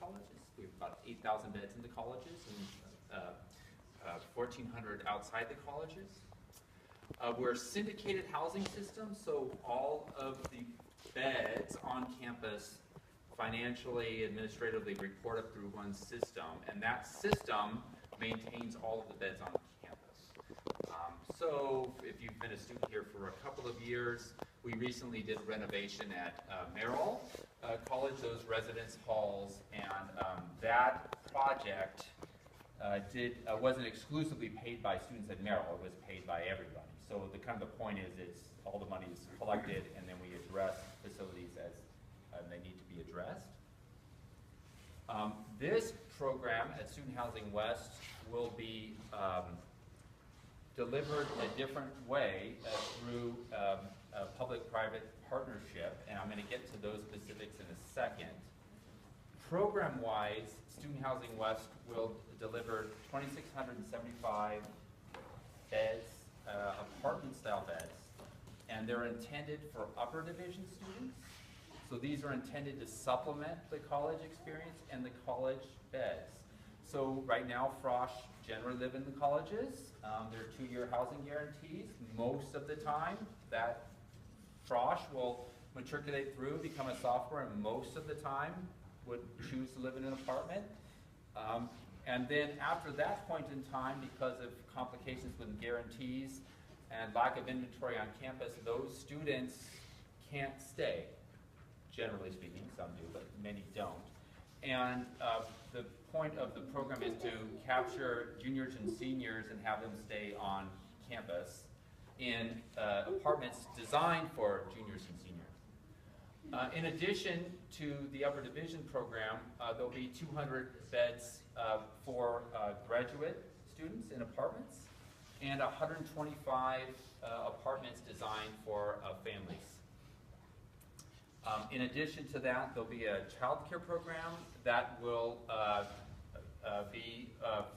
colleges. We have about 8,000 beds in the colleges and 1,400 outside the colleges. We're a syndicated housing system, so all of the beds on campus financially, administratively report up through one system, and that system maintains all of the beds on campus. So if you've been a student here for a couple of years, we recently did a renovation at Merrill College, those residence halls, and that project wasn't exclusively paid by students at Merrill, it was paid by everybody. So the kind of the point is all the money is collected, and then we address facilities as they need to be addressed. This program at Student Housing West will be delivered a different way through a public-private partnership, and I'm going to get to those specifics in a second. Program-wise, Student Housing West will deliver 2,675 beds, apartment-style beds, and they're intended for upper division students. So these are intended to supplement the college experience and the college beds. So right now, Frosh generally live in the colleges. There are 2-year housing guarantees. Most of the time, that Frosh will matriculate through, become a sophomore, and most of the time would choose to live in an apartment. And then after that point in time, because of complications with guarantees and lack of inventory on campus, those students can't stay, generally speaking. Some do, but many don't. And the point of the program is to capture juniors and seniors and have them stay on campus in apartments designed for juniors and seniors. In addition to the upper division program, there'll be 200 beds for graduate students in apartments and 125 apartments designed for families. In addition to that, there'll be a child care program that will be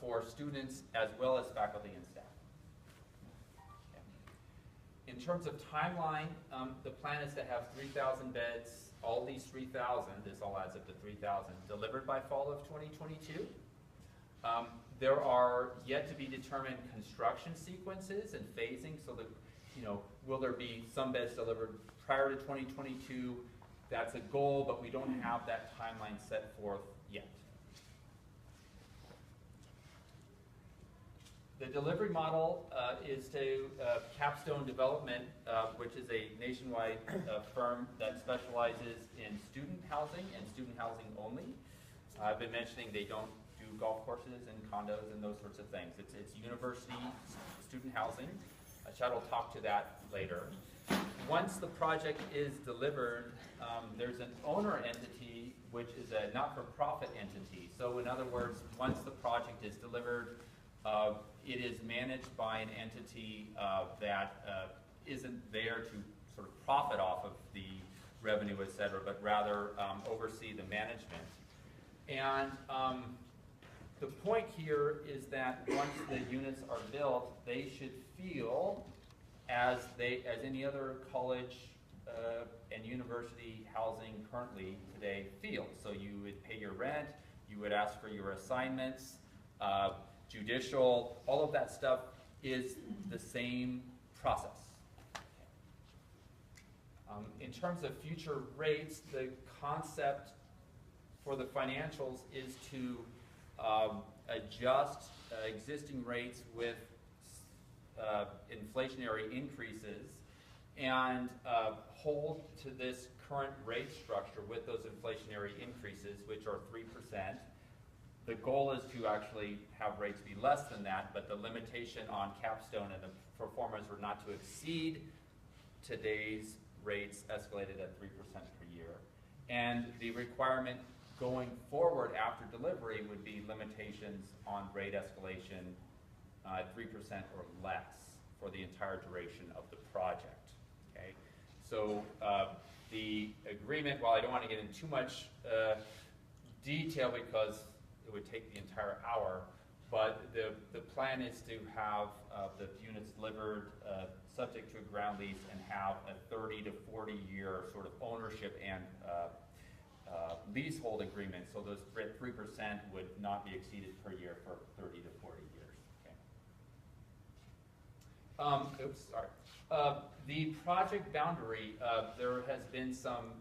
for students as well as faculty and staff. In terms of timeline, the plan is to have 3,000 beds, all these 3,000, this all adds up to 3,000, delivered by fall of 2022. There are yet to be determined construction sequences and phasing, so that, will there be some beds delivered prior to 2022? That's a goal, but we don't have that timeline set forth yet. The delivery model is to Capstone Development, which is a nationwide firm that specializes in student housing and student housing only. I've been mentioning they don't do golf courses and condos and those sorts of things. It's university student housing. Chad will talk to that later. Once the project is delivered, there's an owner entity, which is a not-for-profit entity. So in other words, once the project is delivered, it is managed by an entity that isn't there to sort of profit off of the revenue, et cetera, but rather oversee the management. And the point here is that once the units are built, they should feel as any other college and university housing currently today feels. So you would pay your rent, you would ask for your assignments, judicial, all of that stuff is the same process. In terms of future rates, the concept for the financials is to adjust existing rates with inflationary increases and hold to this current rate structure with those inflationary increases, which are 3%. The goal is to actually have rates be less than that, but the limitation on Capstone and the performers were not to exceed today's rates escalated at 3% per year. And the requirement going forward after delivery would be limitations on rate escalation 3% or less for the entire duration of the project. Okay, so the agreement, while I don't want to get into too much detail because it would take the entire hour, but the plan is to have the units delivered subject to a ground lease and have a 30 to 40 year sort of ownership and leasehold agreement. So those 3% 30% would not be exceeded per year for 30 to 40 years. Okay. Oops, sorry. The project boundary, there has been some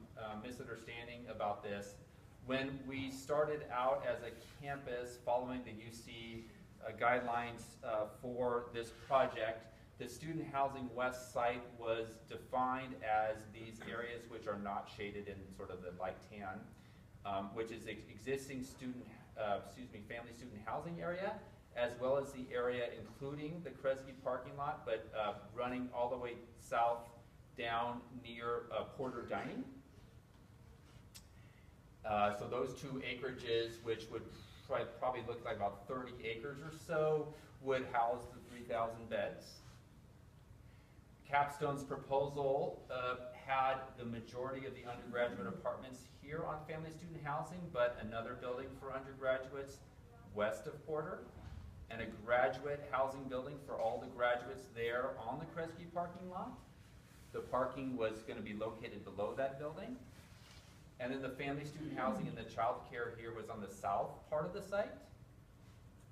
misunderstanding about this. When we started out as a campus following the UC guidelines for this project, the student housing west site was defined as these areas which are not shaded in sort of the light tan, which is existing family student housing area, as well as the area including the Kresge parking lot, but running all the way south down near Porter Dining. So those two acreages, which would probably look like about 30 acres or so, would house the 3,000 beds. Capstone's proposal had the majority of the undergraduate apartments here on family student housing, but another building for undergraduates west of Porter, and a graduate housing building for all the graduates there on the Kresge parking lot. The parking was going to be located below that building. And then the family student housing and the child care here was on the south part of the site.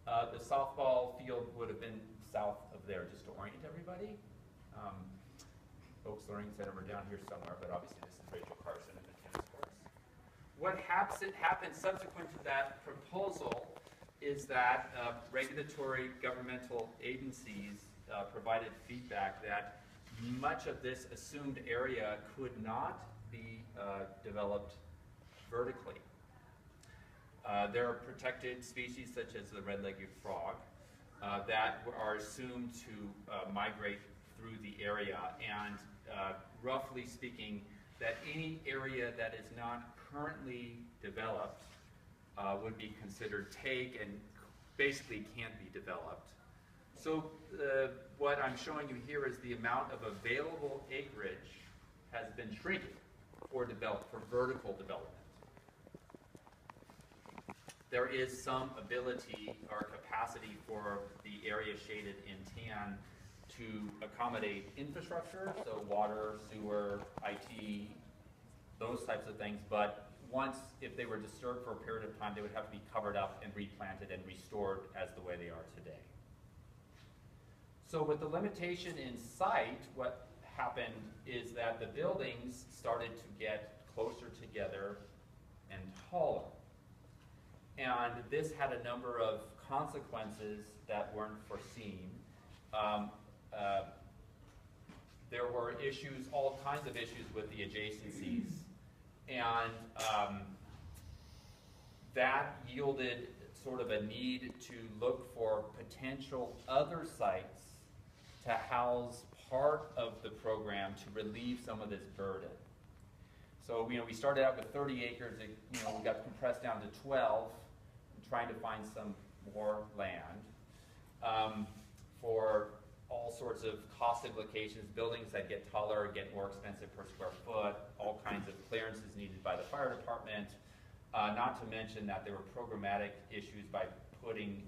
The softball field would have been south of there, just to orient everybody. Oaks Learning Center, we're down here somewhere, but obviously this is Rachel Carson and the tennis courts. What happened subsequent to that proposal is that regulatory governmental agencies provided feedback that much of this assumed area could not be developed vertically. There are protected species such as the red-legged frog that are assumed to migrate through the area, and roughly speaking, that any area that is not currently developed would be considered take and basically can't be developed. So what I'm showing you here is the amount of available acreage has been shrinking for vertical development. There is some ability or capacity for the area shaded in tan to accommodate infrastructure, so water, sewer, IT, those types of things, but if they were disturbed for a period of time, they would have to be covered up and replanted and restored as the way they are today. So with the limitation in sight, what happened is that the buildings started to get closer together and taller. And this had a number of consequences that weren't foreseen. There were issues, all kinds of issues with the adjacencies. And that yielded sort of a need to look for potential other sites to house part of the program to relieve some of this burden. So, we started out with 30 acres, we got compressed down to 12, trying to find some more land for all sorts of cost implications, buildings that get taller, get more expensive per square foot, all kinds of clearances needed by the fire department, not to mention that there were programmatic issues by putting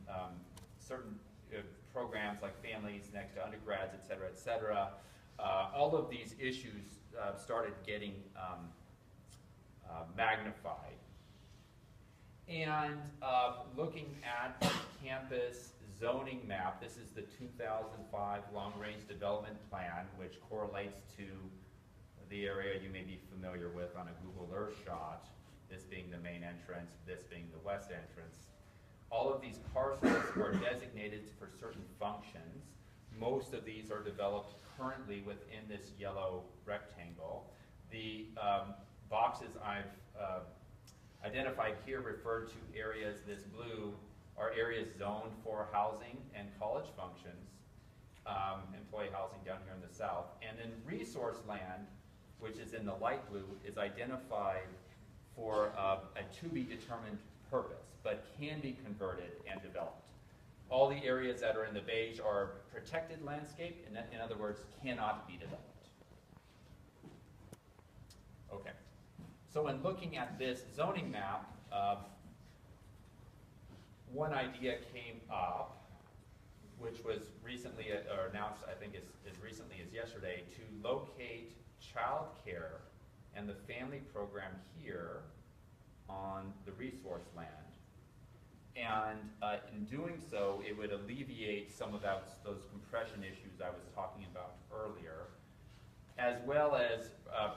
certain programs like families next to undergrads, et cetera, et cetera. All of these issues started getting magnified. And looking at the campus zoning map, this is the 2005 long-range development plan, which correlates to the area you may be familiar with on a Google Earth shot, this being the main entrance, this being the west entrance. All of these parcels are designated for certain functions. Most of these are developed currently within this yellow rectangle. The boxes I've identified here refer to areas, this blue, are areas zoned for housing and college functions, employee housing down here in the south. And then resource land, which is in the light blue, is identified for a to-be-determined purpose, but can be converted and developed. All the areas that are in the beige are protected landscape, in other words, cannot be developed. Okay. So when looking at this zoning map, one idea came up, which was recently, or announced, I think as recently as yesterday, to locate childcare and the family program here on the resource land. And in doing so, it would alleviate some of those compression issues I was talking about earlier, as well as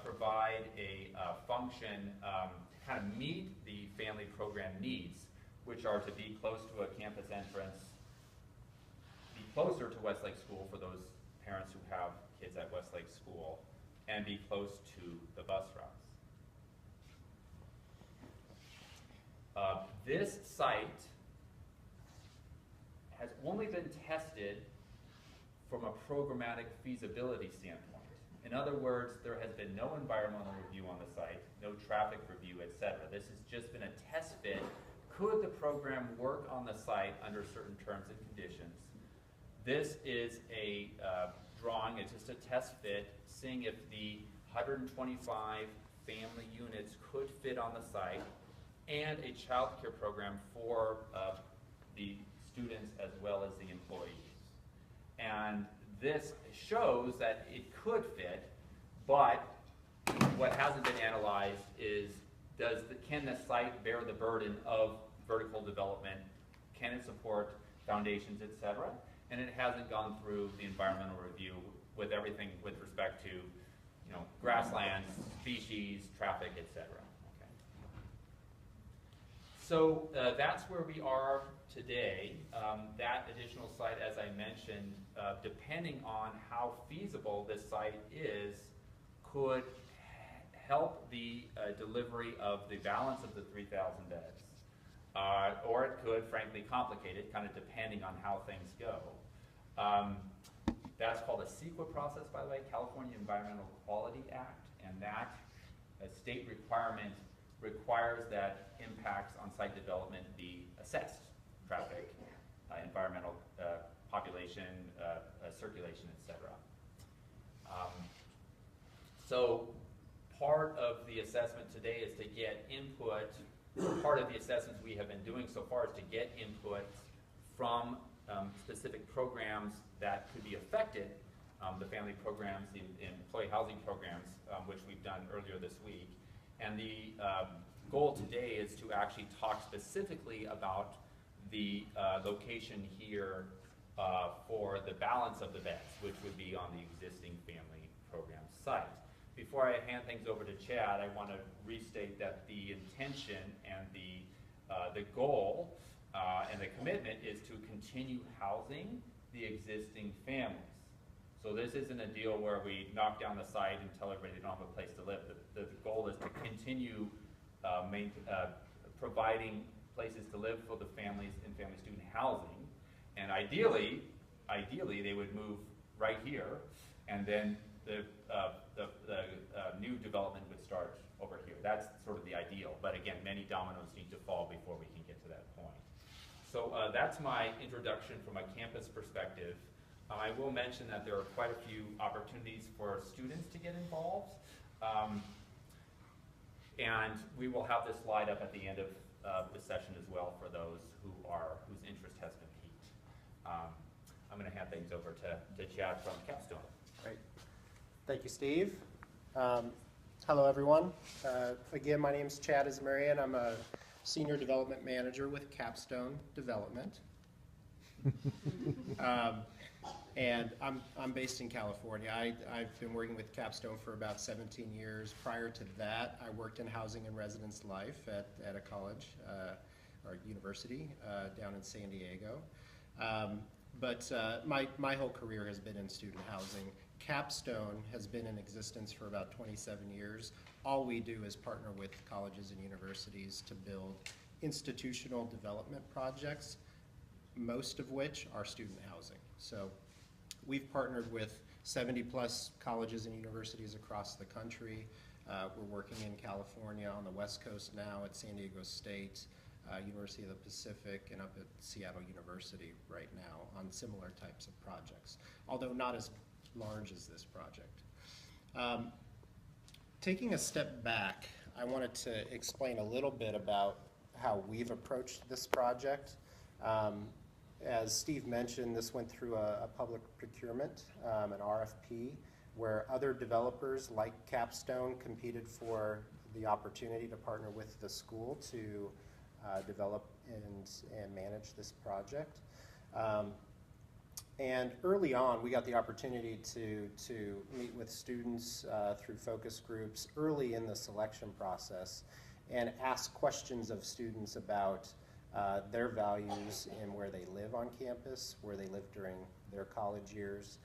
provide a function to kind of meet the family program needs, which are to be close to a campus entrance, be closer to Westlake School for those parents who have kids at Westlake School, and be close to the bus routes. This site has only been tested from a programmatic feasibility standpoint. In other words, there has been no environmental review on the site, no traffic review, etc. This has just been a test fit. Could the program work on the site under certain terms and conditions? This is a drawing, it's just a test fit, seeing if the 125 family units could fit on the site, and a child care program for the students as well as the employees. And this shows that it could fit, but what hasn't been analyzed is can the site bear the burden of vertical development? Can it support foundations, etc.? And it hasn't gone through the environmental review with everything with respect to, grasslands, species, traffic, etc. Okay. So that's where we are today. That additional site, as I mentioned, depending on how feasible this site is, could help the delivery of the balance of the 3,000 beds. Or it could, frankly, complicate it, kind of depending on how things go. That's called a CEQA process, by the way, California Environmental Quality Act, and that state requirement requires that impacts on site development be assessed: traffic, environmental, population, circulation, etc. So part of the assessment today is to get input. Part of the assessments we have been doing so far is to get input from specific programs that could be affected, the family programs, the employee housing programs, which we've done earlier this week. And the goal today is to actually talk specifically about the location here for the balance of the beds, which would be on the existing family program site. Before I hand things over to Chad, I want to restate that the intention and the goal and the commitment is to continue housing the existing families. So this isn't a deal where we knock down the site and tell everybody they don't have a place to live. The goal is to continue providing places to live for the families in family student housing. And ideally they would move right here, and then the new development would start over here. That's sort of the ideal. But again, many dominoes need to fall before we can get to that point. So that's my introduction from a campus perspective. I will mention that there are quite a few opportunities for students to get involved. And we will have this slide up at the end of the session as well for those whose interest has been piqued. I'm going to hand things over to Chad from Capstone. Great. Thank you, Steve. Hello, everyone. Again, my name is Chad Ismarian. I'm a Senior Development Manager with Capstone Development. And I'm based in California. I've been working with Capstone for about 17 years. Prior to that, I worked in housing and residence life at a college or university down in San Diego. But my whole career has been in student housing. Capstone has been in existence for about 27 years. All we do is partner with colleges and universities to build institutional development projects, most of which are student housing. So we've partnered with 70 plus colleges and universities across the country. We're working in California on the West Coast now at San Diego State, University of the Pacific, and up at Seattle University right now on similar types of projects, although not as large as this project. Taking a step back, I wanted to explain a little bit about how we've approached this project. As Steve mentioned, this went through a public procurement, an RFP, where other developers like Capstone competed for the opportunity to partner with the school to develop and manage this project. And early on, we got the opportunity to meet with students through focus groups early in the selection process and ask questions of students about their values and where they live on campus, where they live during their college years,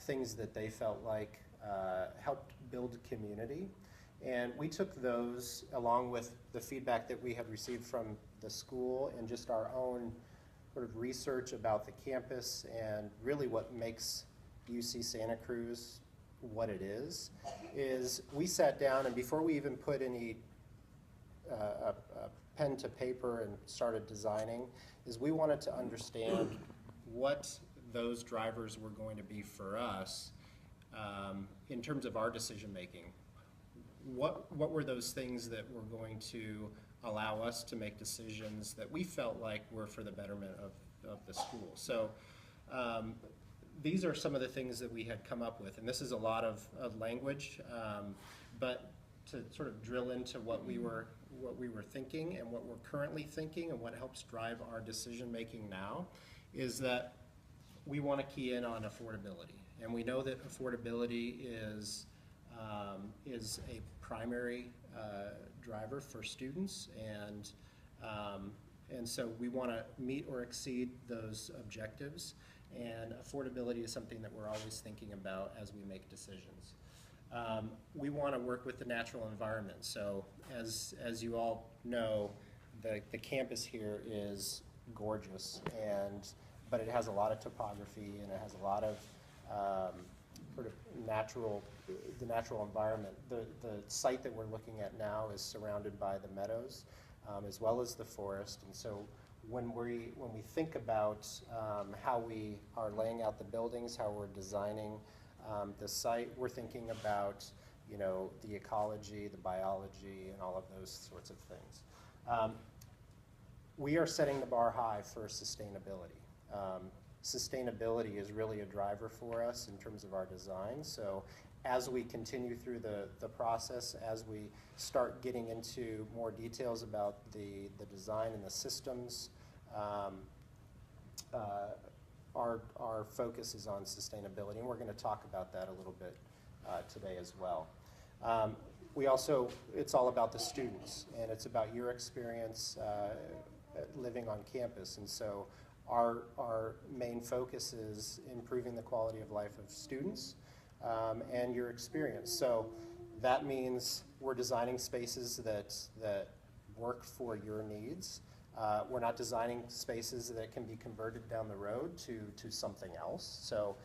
things that they felt like helped build community. And we took those along with the feedback that we had received from the school and just our own sort of research about the campus and really what makes UC Santa Cruz what it is we sat down, and before we even put any pen to paper and started designing, is we wanted to understand what those drivers were going to be for us in terms of our decision making. What were those things that were going to allow us to make decisions that we felt like were for the betterment of the school? So these are some of the things that we had come up with, and this is a lot of language, but to sort of drill into what we were thinking and what we're currently thinking and what helps drive our decision making now is that we want to key in on affordability, and we know that affordability is a primary driver for students, and so we want to meet or exceed those objectives, and affordability is something that we're always thinking about as we make decisions. We want to work with the natural environment. So as you all know, the campus here is gorgeous, but it has a lot of topography and it has a lot of sort of the natural environment. The site that we're looking at now is surrounded by the meadows as well as the forest, and so when we think about how we are laying out the buildings, how we're designing the site, we're thinking about the ecology, the biology, and all of those sorts of things. We are setting the bar high for sustainability. Sustainability is really a driver for us in terms of our design. So as we continue through the process, as we start getting into more details about the design and the systems, our focus is on sustainability, and we're going to talk about that a little bit today as well. It's all about the students, and it's about your experience living on campus, and so our main focus is improving the quality of life of students and your experience. So that means we're designing spaces that work for your needs. We're not designing spaces that can be converted down the road to something else. So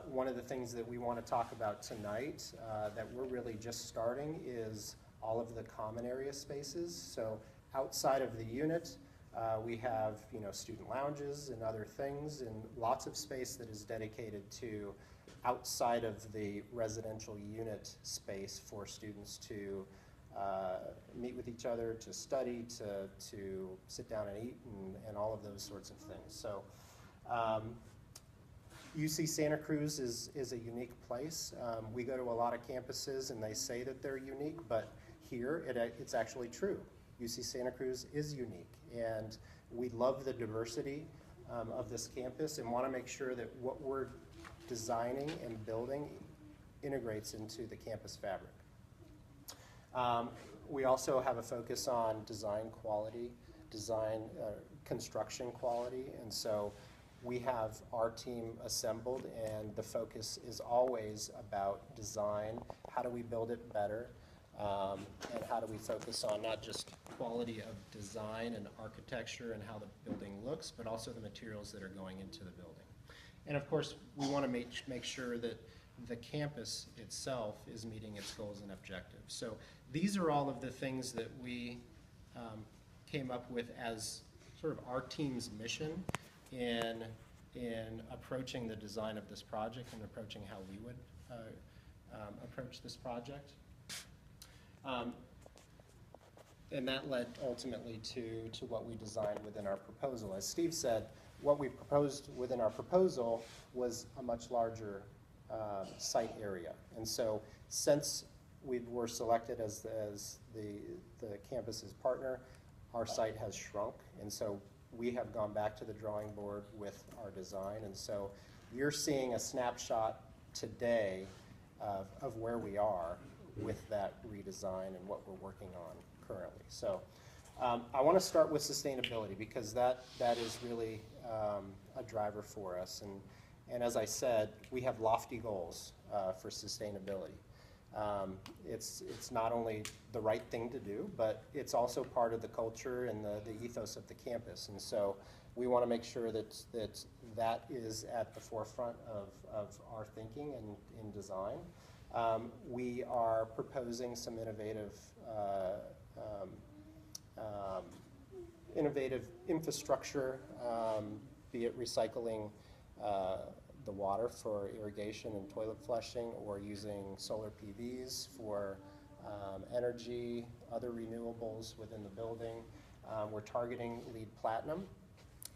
one of the things that we want to talk about tonight that we're really just starting is all of the common area spaces. So outside of the unit, we have student lounges and other things, and lots of space that is dedicated to outside of the residential unit space for students to meet with each other, to study, to sit down and eat, and all of those sorts of things. So UC Santa Cruz is a unique place. We go to a lot of campuses and they say that they're unique, but here it's actually true. UC Santa Cruz is unique, and we love the diversity of this campus and want to make sure that what we're designing and building integrates into the campus fabric. We also have a focus on design quality, construction quality, and so we have our team assembled, and the focus is always about design. How do we build it better? And how do we focus on not just quality of design and architecture and how the building looks, but also the materials that are going into the building. And of course, we want to make sure that the campus itself is meeting its goals and objectives. So these are all of the things that we came up with as sort of our team's mission in approaching the design of this project and approaching how we would approach this project. And that led ultimately to what we designed within our proposal. As Steve said, what we proposed within our proposal was a much larger site area. And so since we were selected as the campus's partner, our site has shrunk, and so we have gone back to the drawing board with our design, and so you're seeing a snapshot today of where we are with that redesign and what we're working on currently. So I want to start with sustainability because that is really a driver for us. And as I said, we have lofty goals for sustainability. It's not only the right thing to do, but it's also part of the culture and the ethos of the campus. And so we want to make sure that is at the forefront of our thinking and in design. We are proposing some innovative infrastructure, be it recycling the water for irrigation and toilet flushing, or using solar PVs for energy, other renewables within the building. We're targeting LEED Platinum.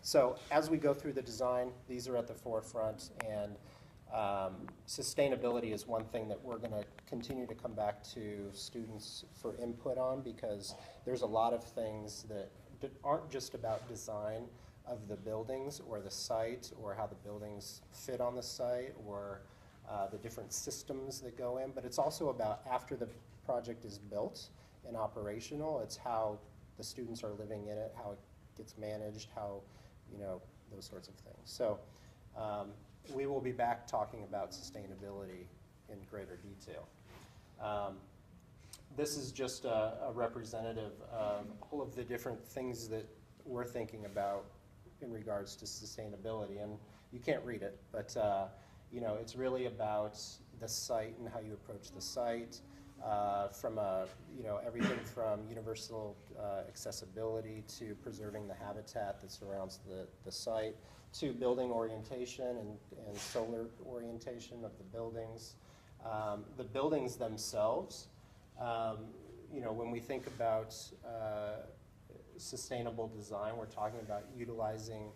So as we go through the design, these are at the forefront, and sustainability is one thing that we're going to continue to come back to students for input on, because there's a lot of things that aren't just about design of the buildings or the site or how the buildings fit on the site or the different systems that go in, but it's also about after the project is built and operational, it's how the students are living in it, how it gets managed, how, you know, those sorts of things. So we will be back talking about sustainability in greater detail. This is just a representative of all of the different things that we're thinking about in regards to sustainability. And you can't read it, but you know, it's really about the site and how you approach the site, from you know, everything from universal accessibility to preserving the habitat that surrounds the site, to building orientation and solar orientation of the buildings. The buildings themselves, you know, when we think about sustainable design, we're talking about utilizing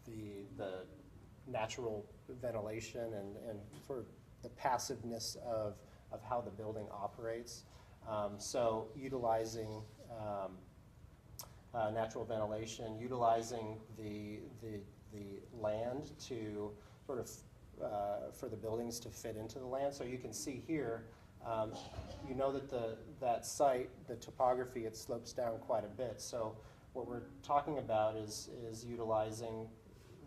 the natural ventilation and sort of the passiveness of how the building operates. So utilizing natural ventilation, utilizing the land to sort of for the buildings to fit into the land. So you can see here, you know that that site, the topography, it slopes down quite a bit. So what we're talking about is utilizing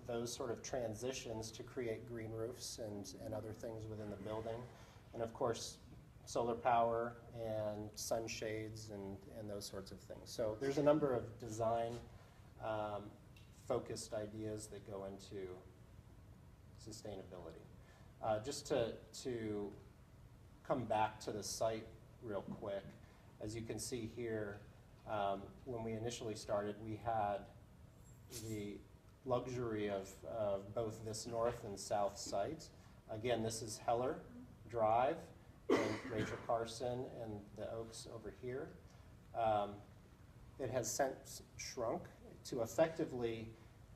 those sort of transitions to create green roofs and other things within the building. And of course, solar power and sunshades and those sorts of things. So there's a number of design focused ideas that go into sustainability. Just to come back to the site real quick, as you can see here, when we initially started, we had the luxury of both this north and south site. Again, this is Heller Drive and Rachel Carson and the Oaks over here. It has since shrunk to effectively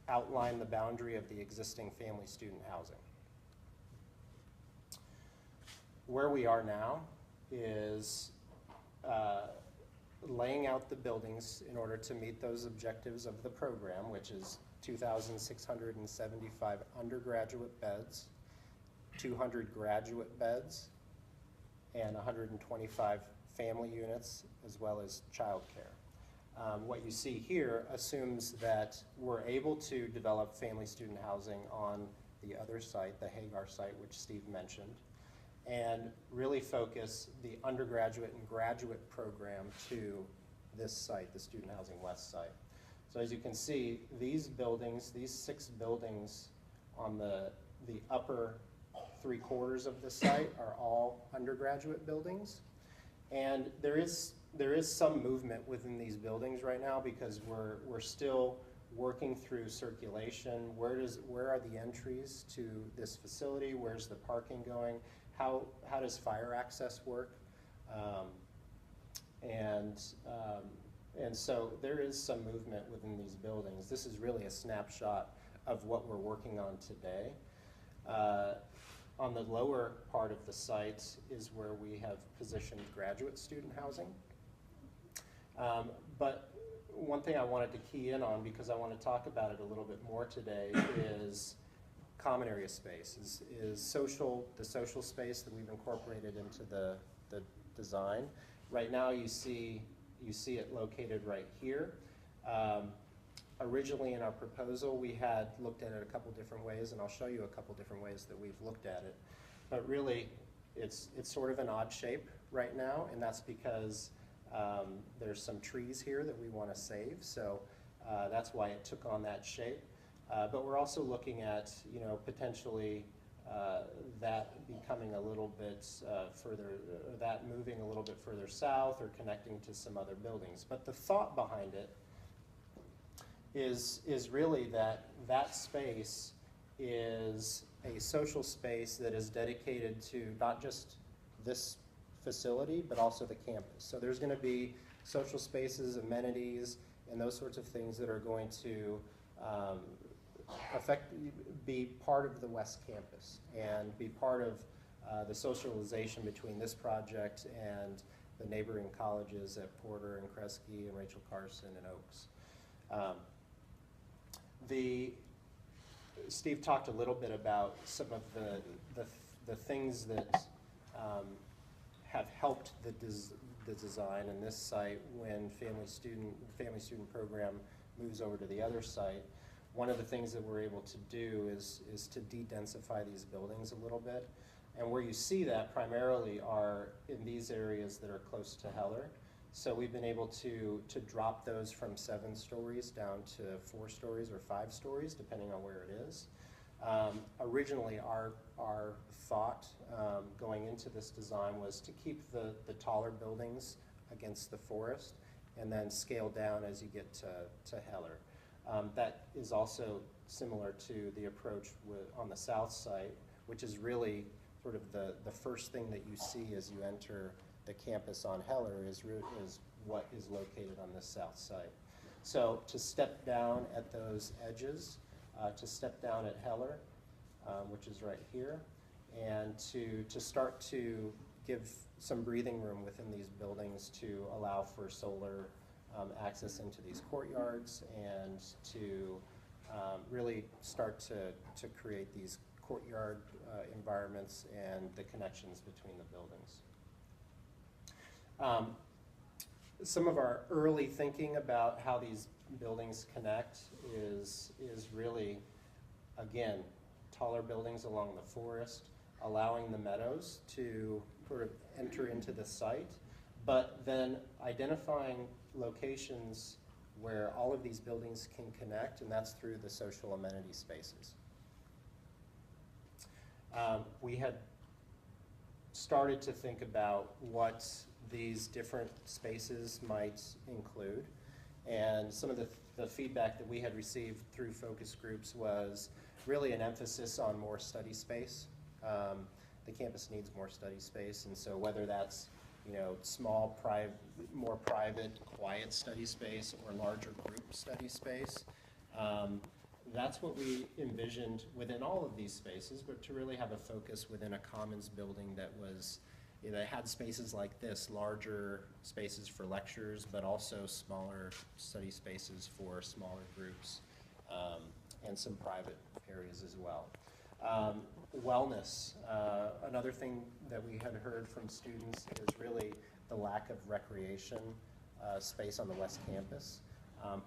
outline the boundary of the existing family student housing. Where we are now is laying out the buildings in order to meet those objectives of the program, which is 2,675 undergraduate beds, 200 graduate beds, and 125 family units, as well as childcare. What you see here assumes that we're able to develop family student housing on the other site, the Hagar site, which Steve mentioned, and really focus the undergraduate and graduate program to this site, the Student Housing West site. So as you can see, these buildings, these 6 buildings on the upper 3/4 of the site are all undergraduate buildings. And there is some movement within these buildings right now because we're still working through circulation. Where are the entries to this facility? Where's the parking going? How does fire access work? And so there is some movement within these buildings. This is really a snapshot of what we're working on today. On the lower part of the site is where we have positioned graduate student housing. But one thing I wanted to key in on, because I want to talk about it a little bit more today, is common area space, is the social space that we've incorporated into the design. Right now you see it located right here. Originally in our proposal we had looked at it a couple different ways, and I'll show you a couple different ways that we've looked at it. But really it's sort of an odd shape right now, and that's because there's some trees here that we want to save, so that's why it took on that shape. But we're also looking at, potentially that becoming a little bit further, that moving a little bit further south or connecting to some other buildings. But the thought behind it is really that space is a social space that is dedicated to not just this facility, but also the campus. So there's going to be social spaces, amenities, and those sorts of things that are going to be part of the West Campus and be part of the socialization between this project and the neighboring colleges at Porter and Kresge and Rachel Carson and Oaks. Steve talked a little bit about some of the things that have helped the design in this site when family student program moves over to the other site. One of the things that we're able to do is to de-densify these buildings a little bit. And where you see that primarily are in these areas that are close to Heller. So we've been able to drop those from 7 stories down to 4 stories or 5 stories, depending on where it is. Originally, our thought going into this design was to keep the taller buildings against the forest and then scale down as you get to Heller. That is also similar to the approach on the south side, which is really sort of the first thing that you see as you enter the campus on Heller is what is located on the south side. So to step down at those edges, to step down at Heller, which is right here, and to start to give some breathing room within these buildings to allow for solar access into these courtyards, and to really start to create these courtyard environments and the connections between the buildings. Some of our early thinking about how these buildings connect is really, again, taller buildings along the forest, allowing the meadows to sort of enter into the site, but then identifying locations where all of these buildings can connect, and that's through the social amenity spaces. We had started to think about what these different spaces might include, and some of the feedback that we had received through focus groups was really an emphasis on more study space. The campus needs more study space, and so whether that's small, more private, quiet study space or larger group study space, that's what we envisioned within all of these spaces, but to really have a focus within a commons building that was, that had spaces like this, larger spaces for lectures, but also smaller study spaces for smaller groups, and some private areas as well. Wellness, another thing that we had heard from students is really the lack of recreation space on the West Campus,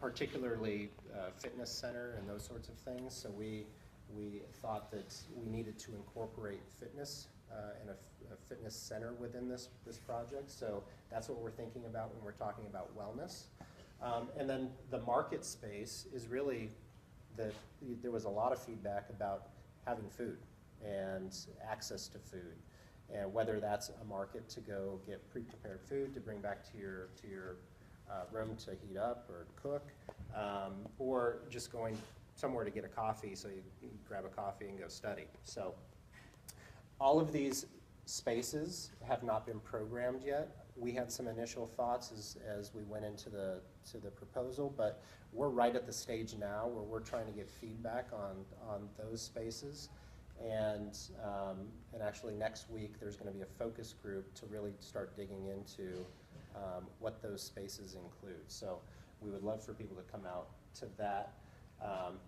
particularly fitness center and those sorts of things. So we thought that we needed to incorporate fitness and a fitness center within this project. So that's what we're thinking about when we're talking about wellness. And then the market space is really there was a lot of feedback about having food and access to food, and whether that's a market to go get pre-prepared food to bring back to your room to heat up or cook, or just going somewhere to get a coffee, so you grab a coffee and go study. So all of these spaces have not been programmed yet. We had some initial thoughts as we went into the proposal, but we're right at the stage now where we're trying to get feedback on those spaces. And actually next week there's going to be a focus group to really start digging into what those spaces include. So we would love for people to come out to that,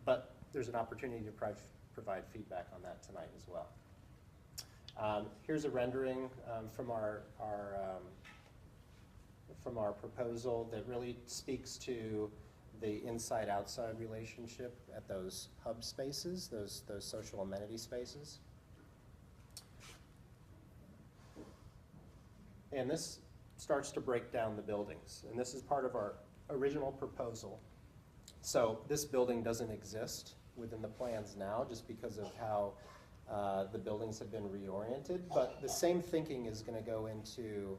but there's an opportunity to provide feedback on that tonight as well. Here's a rendering from our proposal that really speaks to the inside-outside relationship at those hub spaces, those social amenity spaces. And this starts to break down the buildings, and this is part of our original proposal. So this building doesn't exist within the plans now just because of how the buildings have been reoriented, but the same thinking is going to go into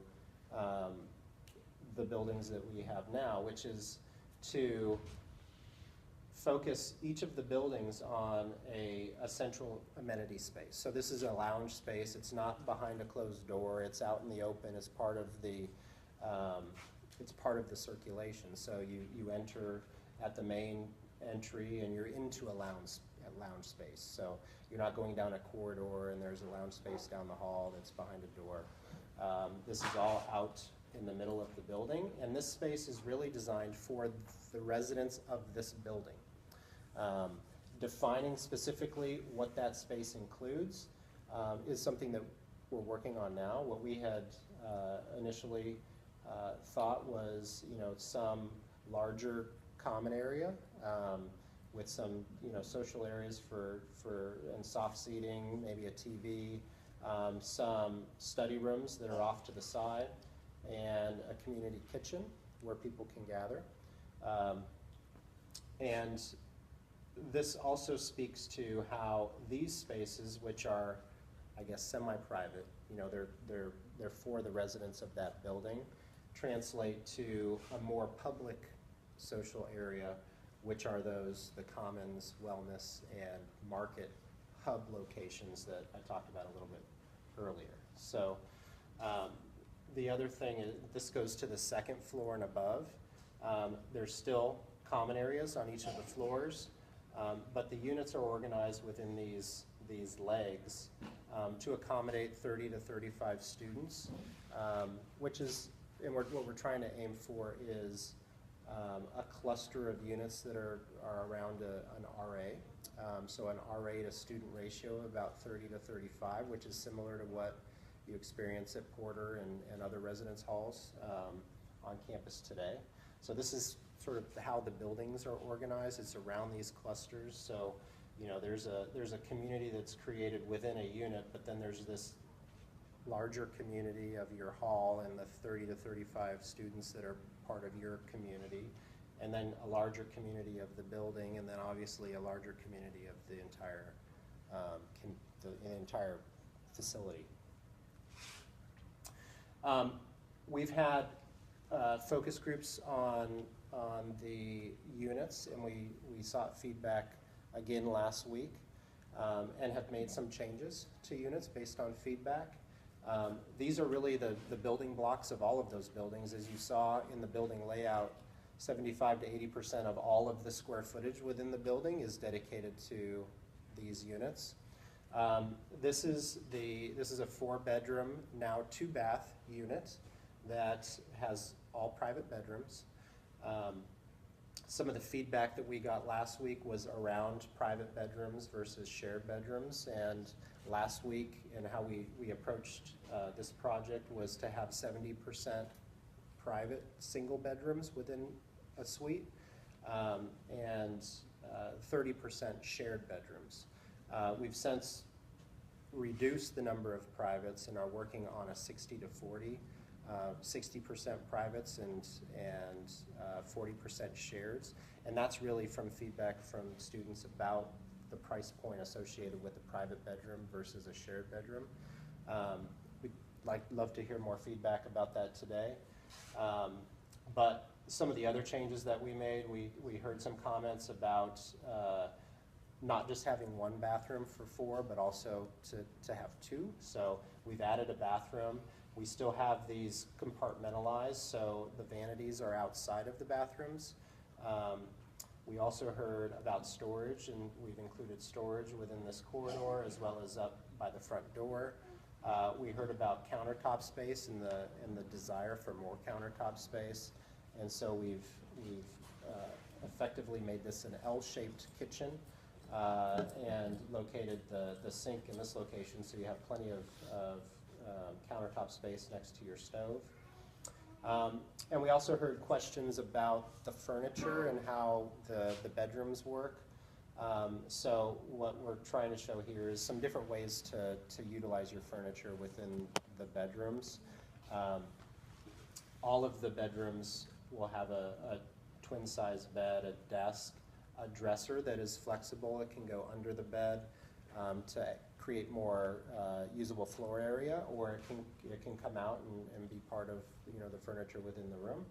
the buildings that we have now, which is to focus each of the buildings on a central amenity space. So this is a lounge space. It's not behind a closed door. It's out in the open. It's part of the circulation. So you enter at the main entry and you're into a lounge space. So you're not going down a corridor and there's a lounge space down the hall that's behind a door. This is all out in the middle of the building, and this space is really designed for the residents of this building. Defining specifically what that space includes is something that we're working on now. What we had initially thought was, some larger common area with some, social areas and soft seating, maybe a TV, some study rooms that are off to the side, and a community kitchen where people can gather. And this also speaks to how these spaces, which are, I guess, semi-private, they're for the residents of that building, translate to a more public social area, which are the commons, wellness, and market hub locations that I talked about a little bit earlier. So the other thing is, this goes to the second floor and above. There's still common areas on each of the floors, but the units are organized within these legs to accommodate 30 to 35 students, which is, and what we're trying to aim for is a cluster of units that are around an RA. So an RA to student ratio of about 30 to 35, which is similar to what you experience at Porter and other residence halls on campus today. So this is sort of how the buildings are organized. It's around these clusters. So, there's a community that's created within a unit, but then there's this larger community of your hall and the 30 to 35 students that are part of your community, and then a larger community of the building, and then obviously a larger community of the entire facility. We've had focus groups on the units, and we sought feedback again last week, and have made some changes to units based on feedback. These are really the building blocks of all of those buildings. As you saw in the building layout, 75 to 80% of all of the square footage within the building is dedicated to these units. This is a 4-bedroom, now 2-bath unit that has all private bedrooms. Some of the feedback that we got last week was around private bedrooms versus shared bedrooms, and last week and how we approached this project was to have 70% private single bedrooms within a suite and 30% shared bedrooms. We've since reduced the number of privates and are working on a 60 to 40, 60% privates and 40% shares. And that's really from feedback from students about the price point associated with a private bedroom versus a shared bedroom. We'd love to hear more feedback about that today. But some of the other changes that we made, we heard some comments about not just having 1 bathroom for 4, but also to have 2. So we've added a bathroom. We still have these compartmentalized, so the vanities are outside of the bathrooms. We also heard about storage, and we've included storage within this corridor as well as up by the front door. We heard about countertop space and the desire for more countertop space, and so we've effectively made this an L-shaped kitchen and located the sink in this location, so you have plenty of countertop space next to your stove. And we also heard questions about the furniture and how the bedrooms work. So what we're trying to show here is some different ways to utilize your furniture within the bedrooms. All of the bedrooms will have a twin-size bed, a desk, a dresser that is flexible. It can go under the bed to create more usable floor area, or it can come out and be part of the furniture within the room.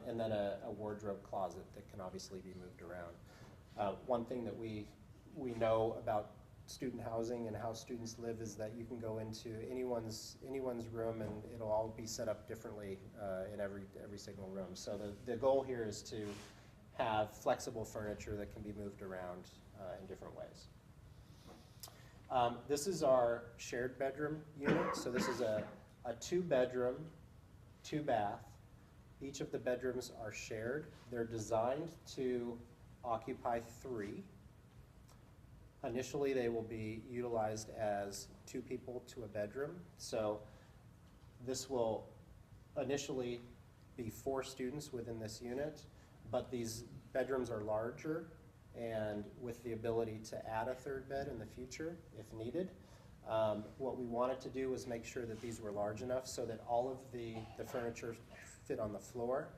And then a wardrobe closet that can obviously be moved around. One thing that we know about student housing and how students live is that you can go into anyone's room and it'll all be set up differently in every single room. So the goal here is to have flexible furniture that can be moved around in different ways. This is our shared bedroom unit. So this is a 2-bedroom, 2-bath. Each of the bedrooms are shared. They're designed to occupy 3. Initially, they will be utilized as 2 people to a bedroom. So this will initially be 4 students within this unit, but these bedrooms are larger and with the ability to add a 3rd bed in the future if needed. What we wanted to do was make sure that these were large enough so that all of the furniture fit on the floor.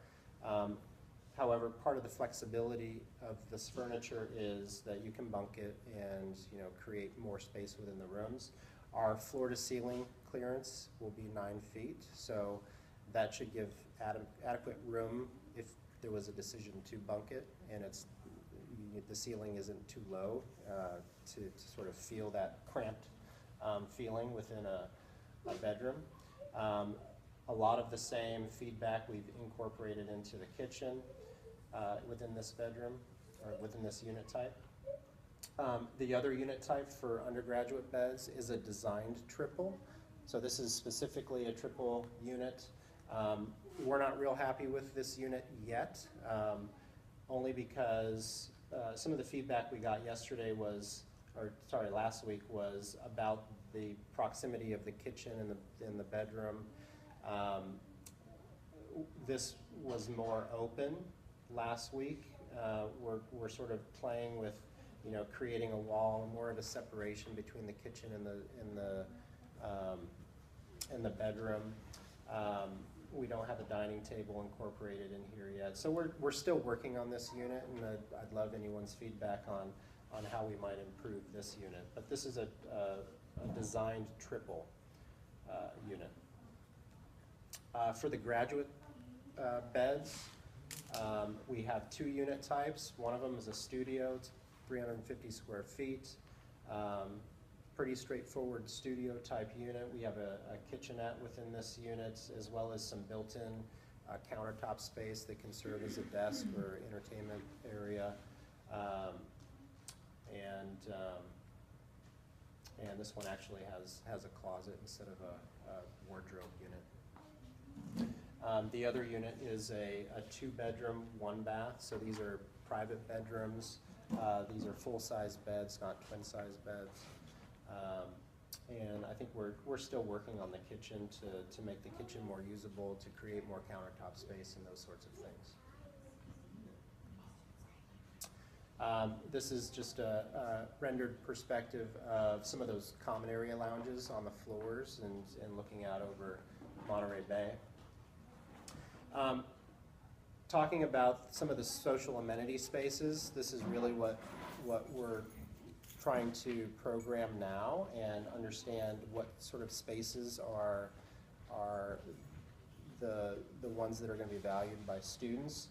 However, part of the flexibility of this furniture is that you can bunk it and create more space within the rooms. Our floor-to-ceiling clearance will be 9 feet, so that should give adequate room if there was a decision to bunk it, and the ceiling isn't too low to sort of feel that cramped feeling within a bedroom. A lot of the same feedback we've incorporated into the kitchen within this bedroom, or within this unit type. The other unit type for undergraduate beds is a designed triple. So this is specifically a triple unit. We're not real happy with this unit yet, only because some of the feedback we got last week was about the proximity of the kitchen and the bedroom. This was more open last week. We're sort of playing with, creating a wall, more of a separation between the kitchen and the bedroom. We don't have a dining table incorporated in here yet, so we're still working on this unit, and I'd love anyone's feedback on how we might improve this unit. But this is a designed triple unit. For the graduate beds, we have 2 unit types. One of them is a studio. It's 350 square feet. Pretty straightforward studio type unit. We have a kitchenette within this unit, as well as some built-in countertop space that can serve as a desk or entertainment area. And this one actually has a closet instead of a wardrobe unit. The other unit is a 2-bedroom, 1-bath. So these are private bedrooms. These are full-size beds, not twin-size beds. And I think we're still working on the kitchen to make the kitchen more usable, to create more countertop space and those sorts of things. This is just a rendered perspective of some of those common area lounges on the floors and looking out over Monterey Bay. Talking about some of the social amenity spaces, this is really what we're trying to program now and understand what sort of spaces are the ones that are going to be valued by students.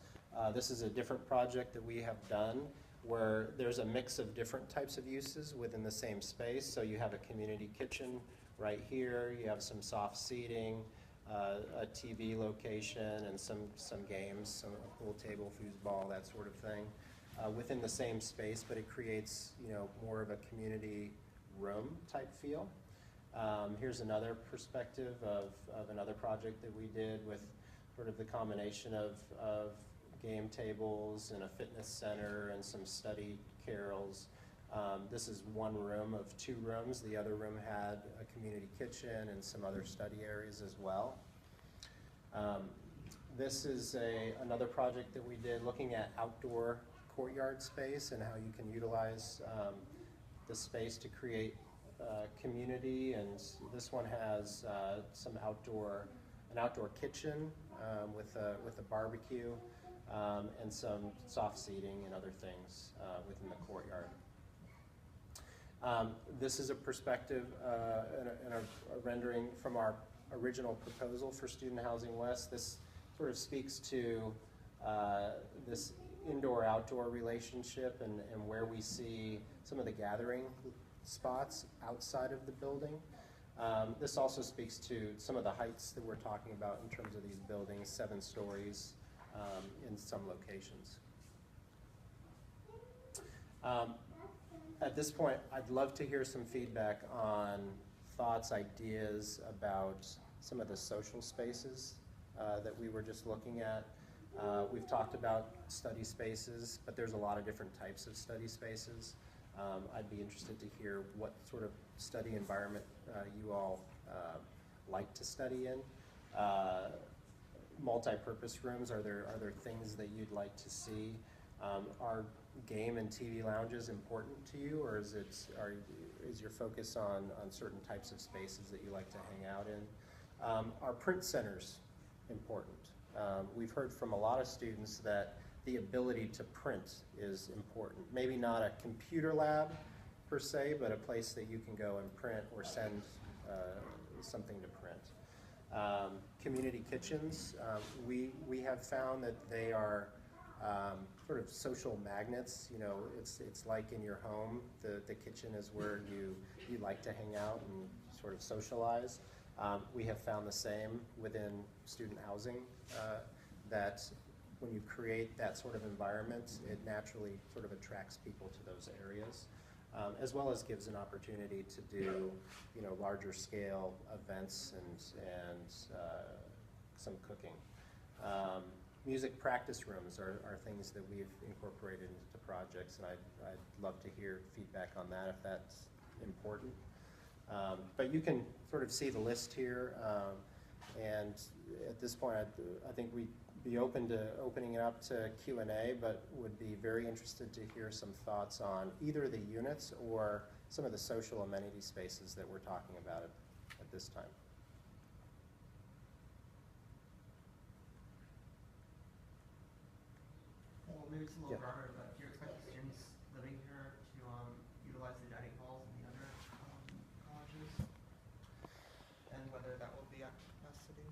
This is a different project that we have done where there's a mix of different types of uses within the same space. So you have a community kitchen right here, you have some soft seating, a TV location, and some games, a pool table, foosball, that sort of thing, within the same space, but it creates more of a community room type feel. Here's another perspective of another project that we did with sort of the combination of game tables and a fitness center and some study carrels. This is one room of 2 rooms. The other room had a community kitchen and some other study areas as well. This is another project that we did looking at outdoor courtyard space and how you can utilize the space to create community. And this one has an outdoor kitchen with a barbecue and some soft seating and other things within the courtyard. This is a perspective and a rendering from our original proposal for Student Housing West. This sort of speaks to this indoor-outdoor relationship and where we see some of the gathering spots outside of the building. This also speaks to some of the heights that we're talking about in terms of these buildings, 7 stories in some locations. At this point, I'd love to hear some feedback on thoughts, ideas about some of the social spaces that we were just looking at. We've talked about study spaces, but there's a lot of different types of study spaces. I'd be interested to hear what sort of study environment you all like to study in. Multi-purpose rooms, are there things that you'd like to see? Are game and TV lounges important to you, or is your focus on certain types of spaces that you like to hang out in? Are print centers important? We've heard from a lot of students that the ability to print is important. Maybe not a computer lab per se, but a place that you can go and print or send something to print. Community kitchens, we have found that they are sort of social magnets. You know, it's like in your home. The kitchen is where you like to hang out and sort of socialize. We have found the same within student housing, that when you create that sort of environment, it naturally sort of attracts people to those areas, as well as gives an opportunity to do, you know, larger scale events and some cooking. Music practice rooms are things that we've incorporated into projects, and I'd love to hear feedback on that if that's important. But you can sort of see the list here, and at this point I think we'd be open to opening it up to Q&A, but would be very interested to hear some thoughts on either the units or some of the social amenity spaces that we're talking about at this time. Well, maybe it's a little broader, but do you expect the students living here to utilize the dining halls in the other colleges? And whether that will be at capacity?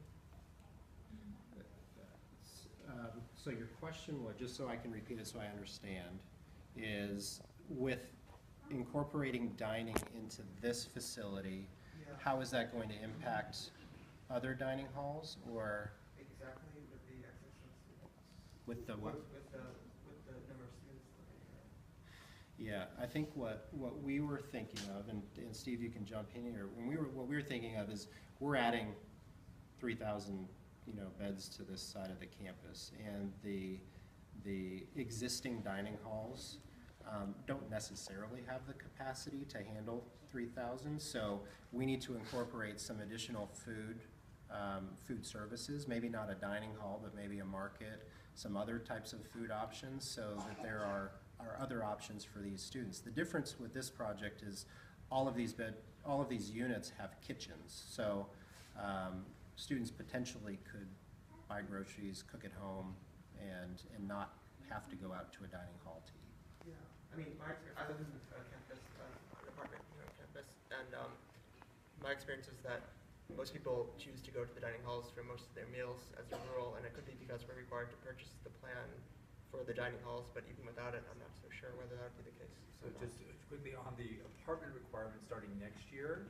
So your question was, just so I can repeat it so I understand, is with incorporating dining into this facility, how is that going to impact other dining halls, or? Exactly, with the existing students. With the what? With the number of students living here. Yeah, I think what we were thinking of, and Steve, you can jump in here. What we were thinking of is we're adding 3,000 beds to this side of the campus, and the existing dining halls don't necessarily have the capacity to handle 3,000. So we need to incorporate some additional food services, maybe not a dining hall, but maybe a market, some other types of food options, so that there are other options for these students. The difference with this project is all of these units have kitchens, so students potentially could buy groceries, cook at home, and not have to go out to a dining hall to eat. Yeah, I mean, I live in a campus, an apartment here on campus, and my experience is that most people choose to go to the dining halls for most of their meals as they're rural, and it could be because we're required to purchase the plan for the dining halls, but even without it, I'm not so sure whether that would be the case. So just quickly on the apartment requirements starting next year,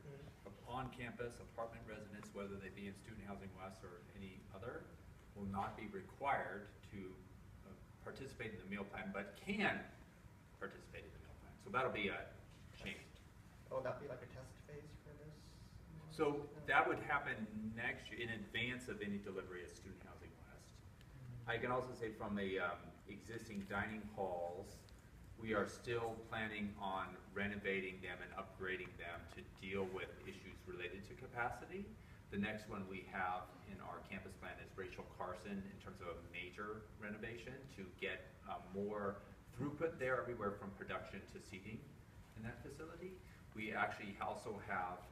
on-campus apartment residents, whether they be in Student Housing West or any other, will not be required to participate in the meal plan, but can participate in the meal plan. So that'll be a change. Will that be like a test phase for this? So that would happen next year, in advance of any delivery at Student Housing West. I can also say from the existing dining halls, we are still planning on renovating them and upgrading them to deal with issues related to capacity. The next one we have in our campus plan is Rachel Carson in terms of a major renovation to get more throughput there everywhere from production to seating in that facility. We actually also have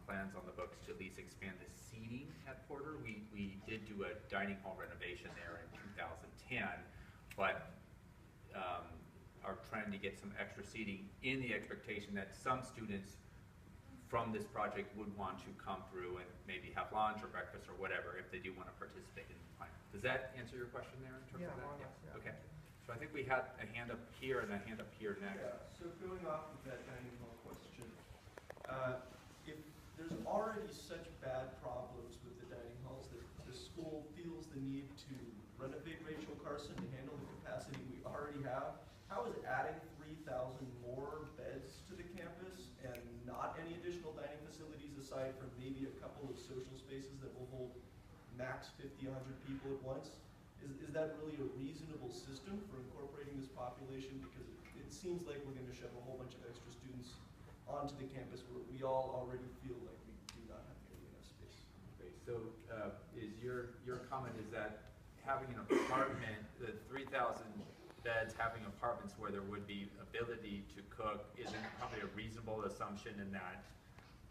plans on the books to at least expand the seating at Porter. We did do a dining hall renovation there in 2010, but are trying to get some extra seating in the expectation that some students from this project would want to come through and maybe have lunch or breakfast or whatever if they do want to participate in the plan. Does that answer your question there in terms of that? Yeah. Okay. So I think we had a hand up here and a hand up here next. Yeah, so going off of that dining hall question, if there's already such bad problems with the dining halls that the school feels the need to renovate Rachel Carson to handle the capacity we already have, how is adding 3,000 more beds to the campus and not any additional dining facilities aside from maybe a couple of social spaces that will hold max 50, 100 people at once? Is that really a reasonable system for incorporating this population? Because it seems like we're going to shove a whole bunch of extra students onto the campus where we all already feel like we do not have nearly enough space. Okay, so is your comment is that having an apartment, the 3,000 beds, having apartments where there would be ability to cook isn't probably a reasonable assumption in that?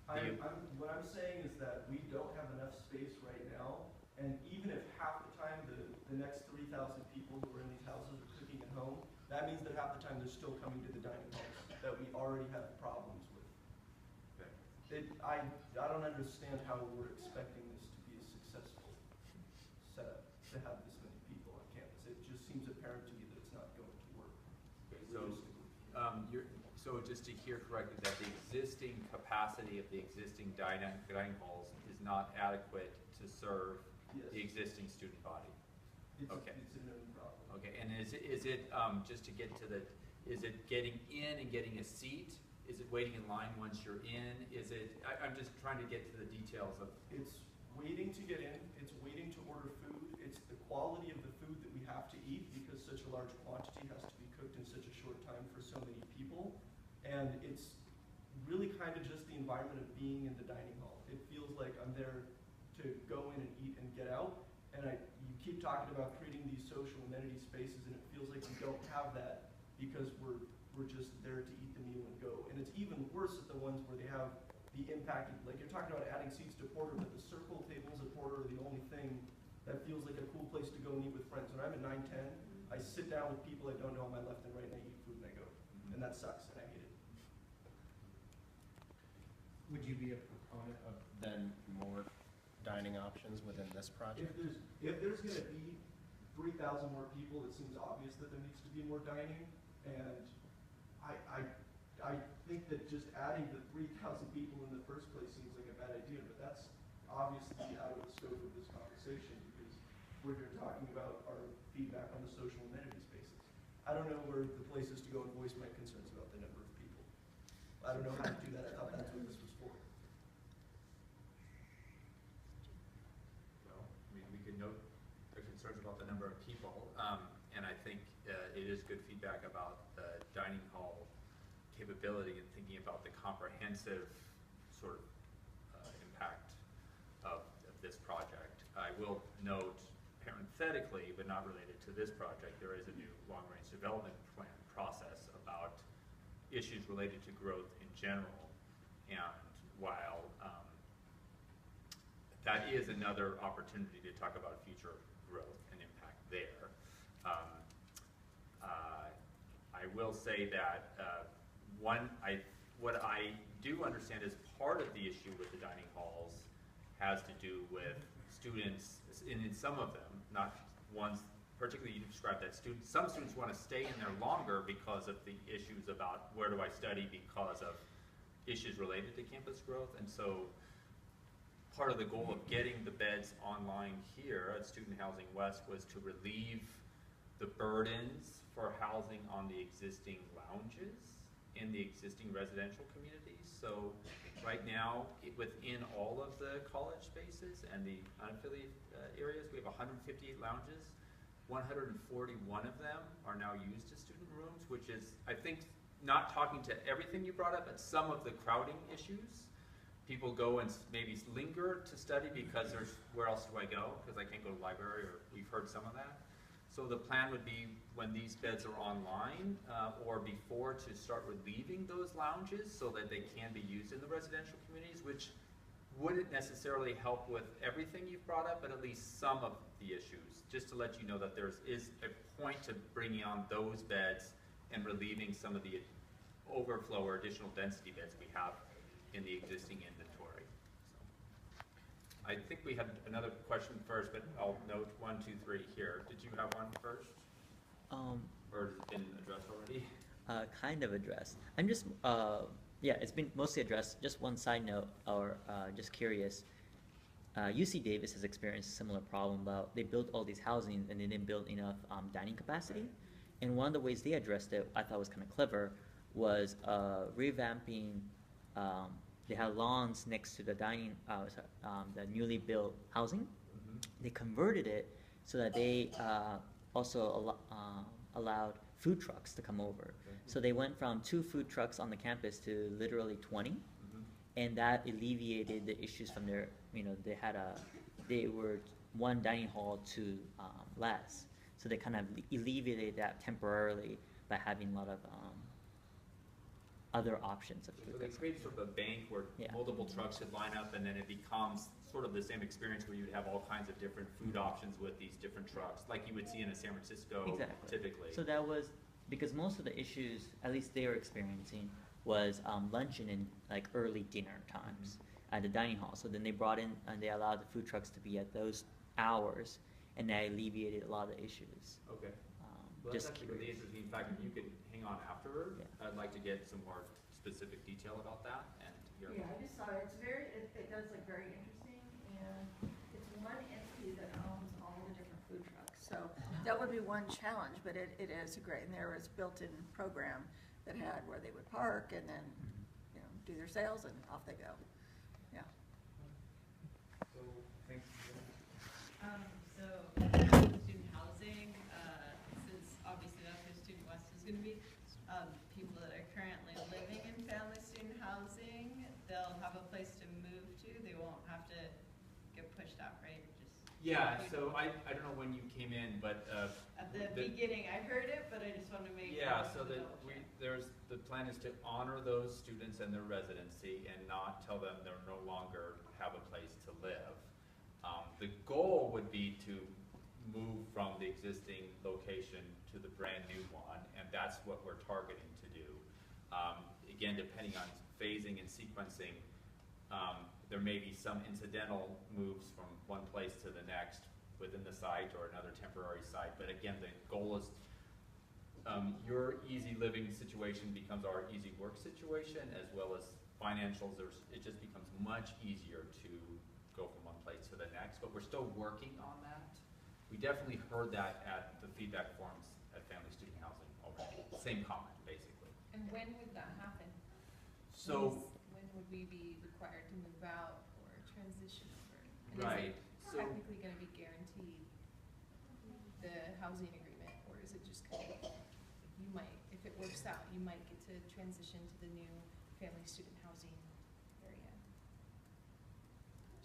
What I'm saying is that we don't have enough space right now, and even if half the time the next 3,000 people who are in these houses are cooking at home, that means that half the time they're still coming to the dining halls that we already have problems with. Okay. I don't understand how we're expecting this to be a successful setup to have this many people on campus. It just seems apparent to me that it's not going to work. Okay, so just to hear correctly, that the existing capacity of the existing dining halls is not adequate to serve the existing student body. Okay. It's a known problem. Okay, and is it just to get to the, is it getting in and getting a seat? Is it waiting in line once you're in? Is it, I'm just trying to get to the details of. It's waiting to get in, it's waiting to order food, it's the quality of the food that we have to eat because such a large quantity has to be cooked in such a short time for so many people. And it's really kind of just the environment of being in the dining hall. It feels like I'm there to go in and eat and get out. And you keep talking about creating these social amenity spaces, and it feels like we don't have that because we're just there to eat the meal and go. And it's even worse at the ones where they have the impact, like you're talking about adding seats to Porter, but the circle tables at Porter are the only thing that feels like a cool place to go and eat with friends. When I'm at 910, I sit down with people I don't know on my left and right, and I eat food and I go. And that sucks, and I hate it. Would you be a proponent of then more dining options within this project? If there's going to be 3,000 more people, it seems obvious that there needs to be more dining. And I think that just adding the 3,000 people in the first place seems like a bad idea, but that's obviously out of the scope of this conversation because we're here talking about our feedback on the social amenity spaces. I don't know where the place is to go and voice my concerns about the number of people. I don't know how to do that. I thought that's what this was for. Well, I mean, we can note the concerns about the number of people, and I think it is good feedback about the dining hall capability and thinking about the comprehensive sort of impact of this project. I will note parenthetically, but not related to this project, there is a new long-range development plan process about issues related to growth in general. And while that is another opportunity to talk about future growth and impact there, I will say that what I do understand is part of the issue with the dining halls has to do with students, in some of them, not ones, particularly you described that some students want to stay in there longer because of the issues about where do I study because of issues related to campus growth. And so part of the goal of getting the beds online here at Student Housing West was to relieve the burdens for housing on the existing lounges in the existing residential communities. So right now, within all of the college spaces and the unaffiliated areas, we have 158 lounges. 141 of them are now used as student rooms, which is, I think, not talking to everything you brought up, but some of the crowding issues. People go and maybe linger to study because there's, where else do I go? Because I can't go to the library, or we've heard some of that. So the plan would be when these beds are online or before to start relieving those lounges so that they can be used in the residential communities, which wouldn't necessarily help with everything you've brought up, but at least some of the issues. Just to let you know that there is a point to bringing on those beds and relieving some of the overflow or additional density beds we have in the existing inventory. So, I think we had another question first, but I'll note 1, 2, 3 here. Did you have one first? Or has it been addressed already? Kind of addressed. I'm just, yeah, it's been mostly addressed. Just one side note, or just curious. UC Davis has experienced a similar problem about they built all these housing and they didn't build enough dining capacity. And one of the ways they addressed it, I thought was kind of clever, was revamping. They had lawns next to the dining, the newly built housing. Mm-hmm. They converted it so that they also allowed food trucks to come over. Okay. So they went from 2 food trucks on the campus to literally 20, Mm-hmm. and that alleviated the issues from their, they were 1 dining hall to less. So they kind of alleviated that temporarily by having a lot of other options of So food they trucks. create sort of a bank where Yeah. multiple trucks should line up, and then it becomes sort of the same experience where you'd have all kinds of different food options with these different trucks, like you would see in a San Francisco Exactly. typically. So that was, because most of the issues, at least they were experiencing, was luncheon and like early dinner times at the dining hall. So then they brought in and they allowed the food trucks to be at those hours, and that alleviated a lot of the issues. Okay. Well, that's Just actually really curious. interesting. In fact, if you could hang on afterward, Yeah. I'd like to get some more specific detail about that and hear. Yeah, I just saw it, it does look very interesting, and it's one entity that owns all the different food trucks. So that would be one challenge, but it is great, and there was built-in program that had where they would park and then, do their sales and off they go. Yeah. So, thanks. So, student housing, since obviously that's where Student West is gonna be, people that are currently living in family student housing, they'll have a place to move to, they won't have to get pushed out, right? Yeah, so I don't know when you came in, but At the beginning, I heard it, but I just wanted to make. yeah, sure so to that double check. the plan is to honor those students and their residency and not tell them they're no longer have a place to live. The goal would be to move from the existing location to the brand new one, and that's what we're targeting to do. Again, depending on phasing and sequencing, there may be some incidental moves from one place to the next within the site or another temporary site, but again, the goal is your easy living situation becomes our easy work situation, as well as financials. It just becomes much easier to go from one place to the next, but we're still working on that. We definitely heard that at the feedback forums at Family Student Housing already. Same comment, basically. And when would that happen? So, When would we be required to move out or transition over? And right, Is so, it technically gonna be guaranteed, the housing agreement, or is it just kind of, you might, if it works out, you might get to transition to the new family student housing area?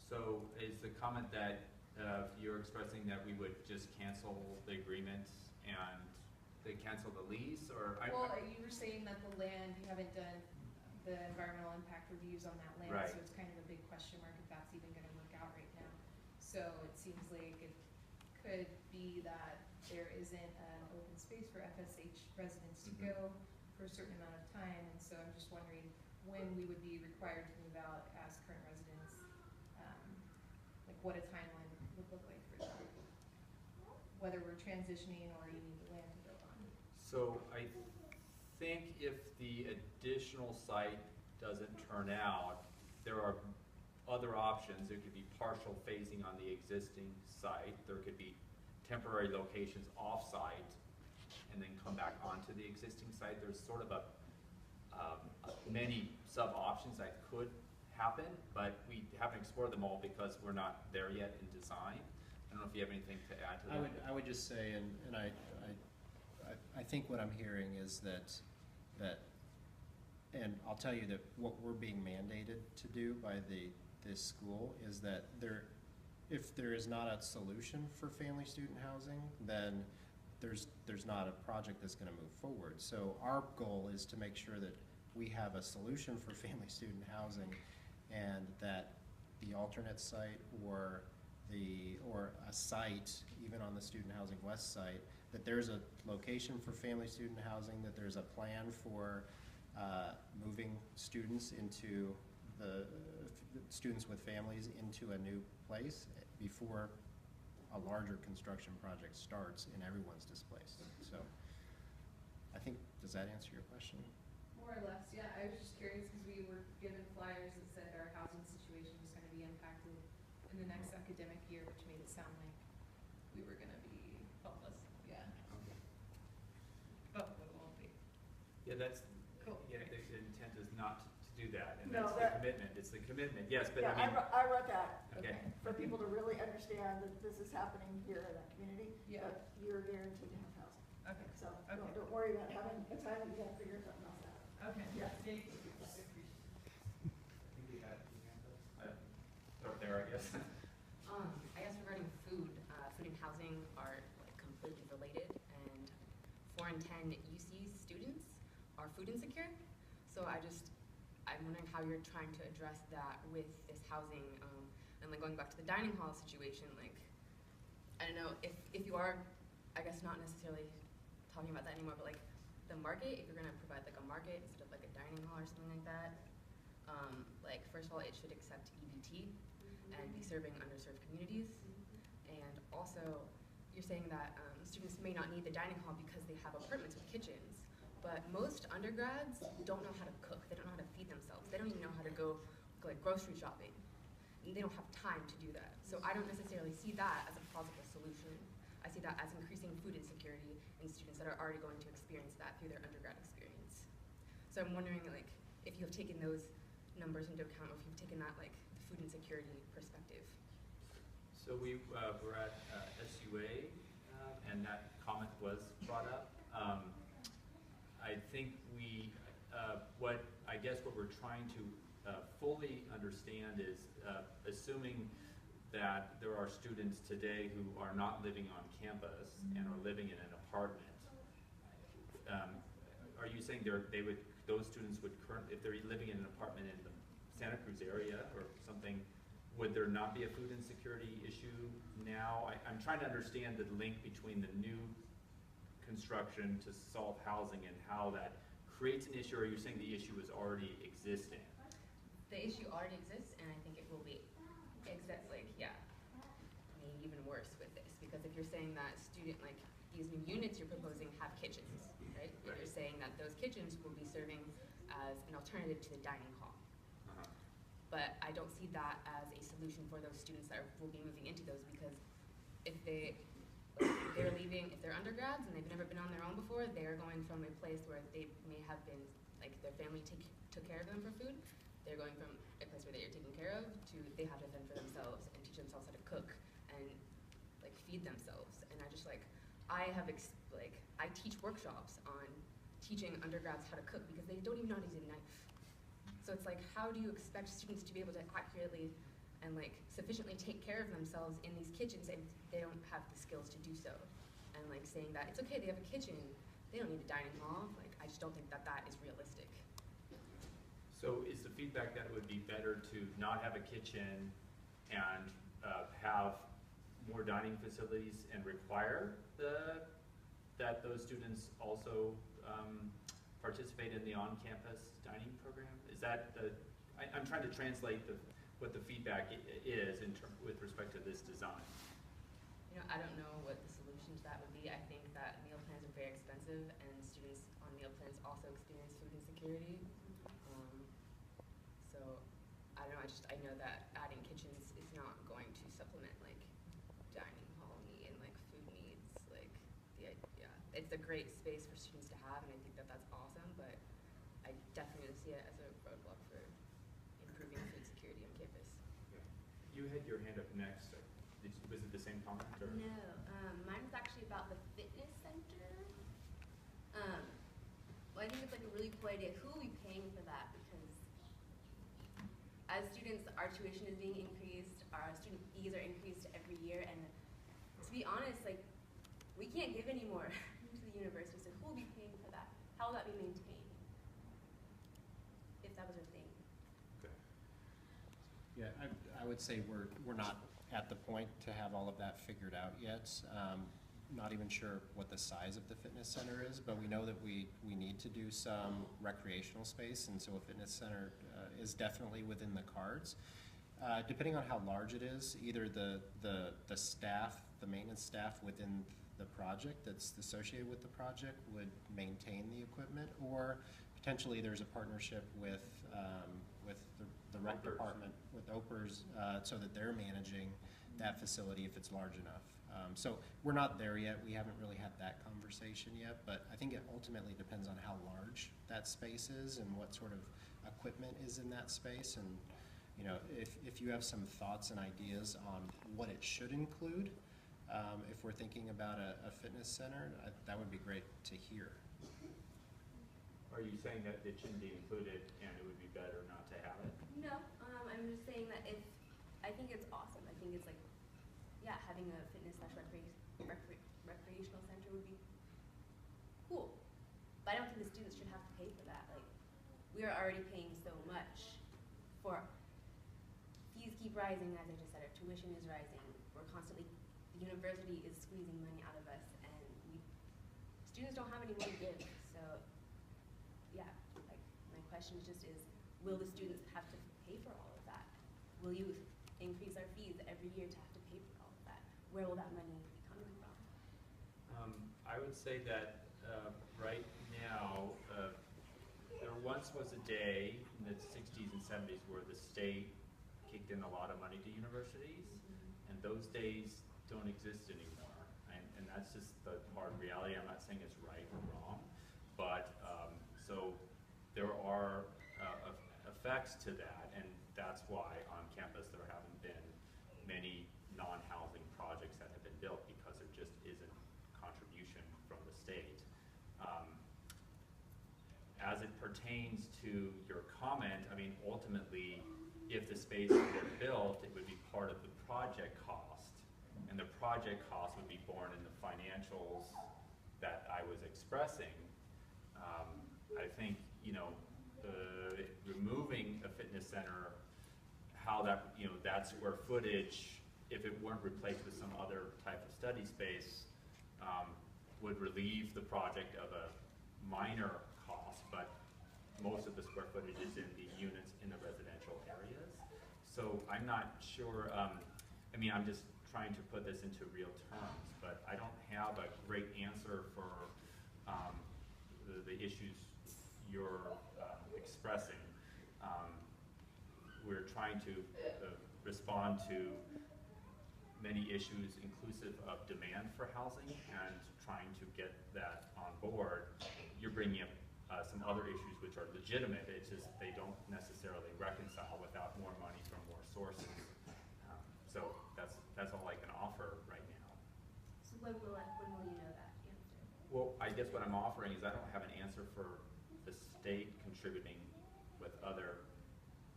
so is the comment that you're expressing that we would just cancel the agreement and they cancel the lease, or? Well, you were saying that the land, you haven't done the environmental impact reviews on that land, Right. so it's kind of a big question mark if that's even gonna work out right now. So it seems like it could be that there isn't an open space for FSH residents to Mhm. go for a certain amount of time, and so I'm just wondering when we would be required to move out as current residents, like what a timeline would look like for that. Whether we're transitioning or you need the land to build on. So I think if the additional site doesn't turn out, there are other options. There could be partial phasing on the existing site. There could be temporary locations off-site and then come back onto the existing site. There's sort of many sub-options that could happen, but we haven't explored them all because we're not there yet in design. I don't know if you have anything to add to that. I would just say, and I think what I'm hearing is that, and I'll tell you that what we're being mandated to do by this school is that if there is not a solution for family student housing, then there's not a project that's going to move forward. So our goal is to make sure that we have a solution for family student housing, and that the alternate site or a site, even on the Student Housing West site, that there's a location for family student housing, that there's a plan for moving students with families into a new place before a larger construction project starts and everyone's displaced. So I think, does that answer your question? More or less, yeah. I was just curious because we were given flyers that said our housing situation was going to be impacted in the next academic year, which made it sound like we were going to be Hopeless. yeah. But we won't be. Yeah, that's, Cool. yeah, the intent is not to do that, and No, that's the commitment. It's the commitment, yes, but Yeah, I mean, I wrote that. okay. For people to really understand that this is happening here in that community, Yeah. but you're guaranteed to have housing. Okay. So Okay. don't worry about having a time that you gotta figure something else out. Okay. Yeah. Thank you. I think we had over there, I guess. I guess regarding food, food and housing are like completely related, and 4 in 10 UC students are food insecure. So I'm wondering how you're trying to address that with this housing, and like going back to the dining hall situation, like, I don't know, if you are, I guess not necessarily talking about that anymore, but like the market, if you're gonna provide like a market instead of like a dining hall or something like that, like first of all, it should accept EBT and be serving underserved communities. And also, you're saying that students may not need the dining hall because they have apartments with kitchens, but most undergrads don't know how to cook. They don't know how to feed themselves. They don't even know how to go like grocery shopping. And they don't have time to do that. So I don't necessarily see that as a plausible solution. I see that as increasing food insecurity in students that are already going to experience that through their undergrad experience. So I'm wondering, like, if you have taken those numbers into account, or if you've taken that, like, the food insecurity perspective. So we were at SUA, and that comment was brought up. I think what we're trying to fully understand is, assuming that there are students today who are not living on campus and are living in an apartment, are you saying those students would if they're living in an apartment in the Santa Cruz area or something, would there not be a food insecurity issue now? I'm trying to understand the link between the new construction to solve housing and how that creates an issue, or you're saying the issue is already existing? The issue already exists, and I think it will be maybe even worse with this, because if you're saying that these new units you're proposing have kitchens, right? And you're saying that those kitchens will be serving as an alternative to the dining hall. Uh-huh. But I don't see that as a solution for those students that will be moving into those, because if they're leaving, if they're undergrads and they've never been on their own before, they're going from a place where they may have been, like, their family took care of them for food. They're going from a place where they are taken care of to they have to fend for themselves and teach themselves how to cook and like feed themselves. And I just I teach workshops on teaching undergrads how to cook because they don't even know how to use a knife. So it's like, how do you expect students to be able to accurately and like sufficiently take care of themselves in these kitchens if they don't have the skills to do so? And like saying that it's okay, they have a kitchen, they don't need a dining hall. Like, I just don't think that that is realistic. So is the feedback that it would be better to not have a kitchen and have more dining facilities and require that those students also participate in the on-campus dining program? Is that I'm trying to translate what the feedback is with respect to this design. You know, I don't know what the solution to that would be. I think that meal plans are very expensive, and students on meal plans also experience food insecurity. So I don't know. I know that adding kitchens is not going to supplement like dining hall need and like food needs. Like it's a great space for students to have, and I think that that's awesome. But I definitely you had your hand up next. Was it the same comment or? No, mine's actually about the fitness center. Well, I think it's like a really cool idea. Who will be paying for that? Because as students, our tuition is being increased, our student fees are increased every year, and to be honest, like, we can't give any more to the university, so who will be paying for that? How will that be maintained? If that was a thing. Okay. Yeah, I would say we're not at the point to have all of that figured out yet. Not even sure what the size of the fitness center is, but we know that we need to do some recreational space, and so a fitness center is definitely within the cards. Depending on how large it is, either the staff, the maintenance staff within the project that's associated with the project would maintain the equipment, or potentially there's a partnership with the rec Opers. department, with OPERS, so that they're managing that facility if it's large enough. So we're not there yet. We haven't really had that conversation yet, but I think it ultimately depends on how large that space is and what sort of equipment is in that space. And you know, if you have some thoughts and ideas on what it should include, if we're thinking about a fitness center, that would be great to hear. Are you saying that it shouldn't be included and it would be better not to have it? No, I'm just saying that I think it's awesome. I think it's like, yeah, having a fitness / recreational center would be cool. But I don't think the students should have to pay for that. Like, we are already paying so much for, fees keep rising, as I just said, our tuition is rising. We're constantly, the university is squeezing money out of us, and students don't have any more to give. So, yeah, like, my question is, will the students have to pay for all of that? Will you increase our fees every year to have to pay for all of that? Where will that money be coming from? I would say that right now, there once was a day in the 60s and 70s where the state kicked in a lot of money to universities, and those days don't exist anymore. And that's just the hard reality. I'm not saying it's right or wrong, but so there are effects to that, and that's why on campus there haven't been many non-housing projects that have been built, because there just isn't contribution from the state. As it pertains to your comment, I mean, ultimately, if the space were built, it would be part of the project cost, and the project cost would be borne in the financials that I was expressing. I think, you know, removing a fitness center, how that, you know, that square footage, if it weren't replaced with some other type of study space, would relieve the project of a minor cost, but most of the square footage is in the units in the residential areas. So I'm not sure, I mean, I'm just trying to put this into real terms, but I don't have a great answer for the issues you're expressing. We're trying to respond to many issues inclusive of demand for housing and trying to get that on board. You're bringing up some other issues which are legitimate. It's just they don't necessarily reconcile without more money from more sources. So that's all I can offer right now. So when will you know that answer? Well, I guess what I'm offering is I don't have an answer for the state contributing with other,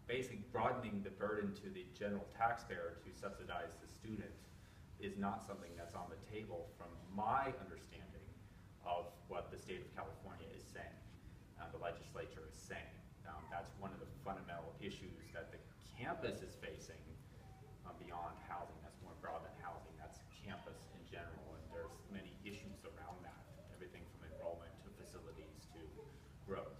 basically broadening the burden to the general taxpayer to subsidize the student is not something that's on the table from my understanding of what the state of California is saying, the legislature is saying. That's one of the fundamental issues that the campus is facing beyond housing. That's more broad than housing. That's campus in general, and there's many issues around that, everything from enrollment to facilities to growth.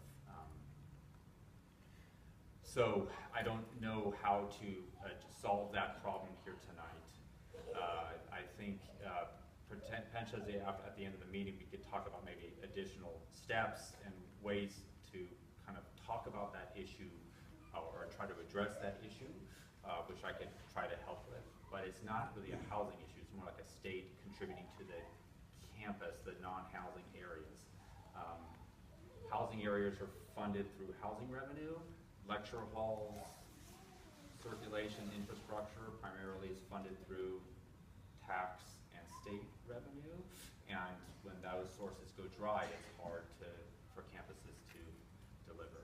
So I don't know how to solve that problem here tonight. I think potentially at the end of the meeting we could talk about maybe additional steps and ways to kind of talk about that issue or try to address that issue, which I could try to help with. But it's not really a housing issue. It's more like a state contributing to the campus, the non-housing areas. Housing areas are funded through housing revenue, lecture halls, circulation infrastructure primarily is funded through tax and state revenue, and when those sources go dry, it's hard for campuses to deliver.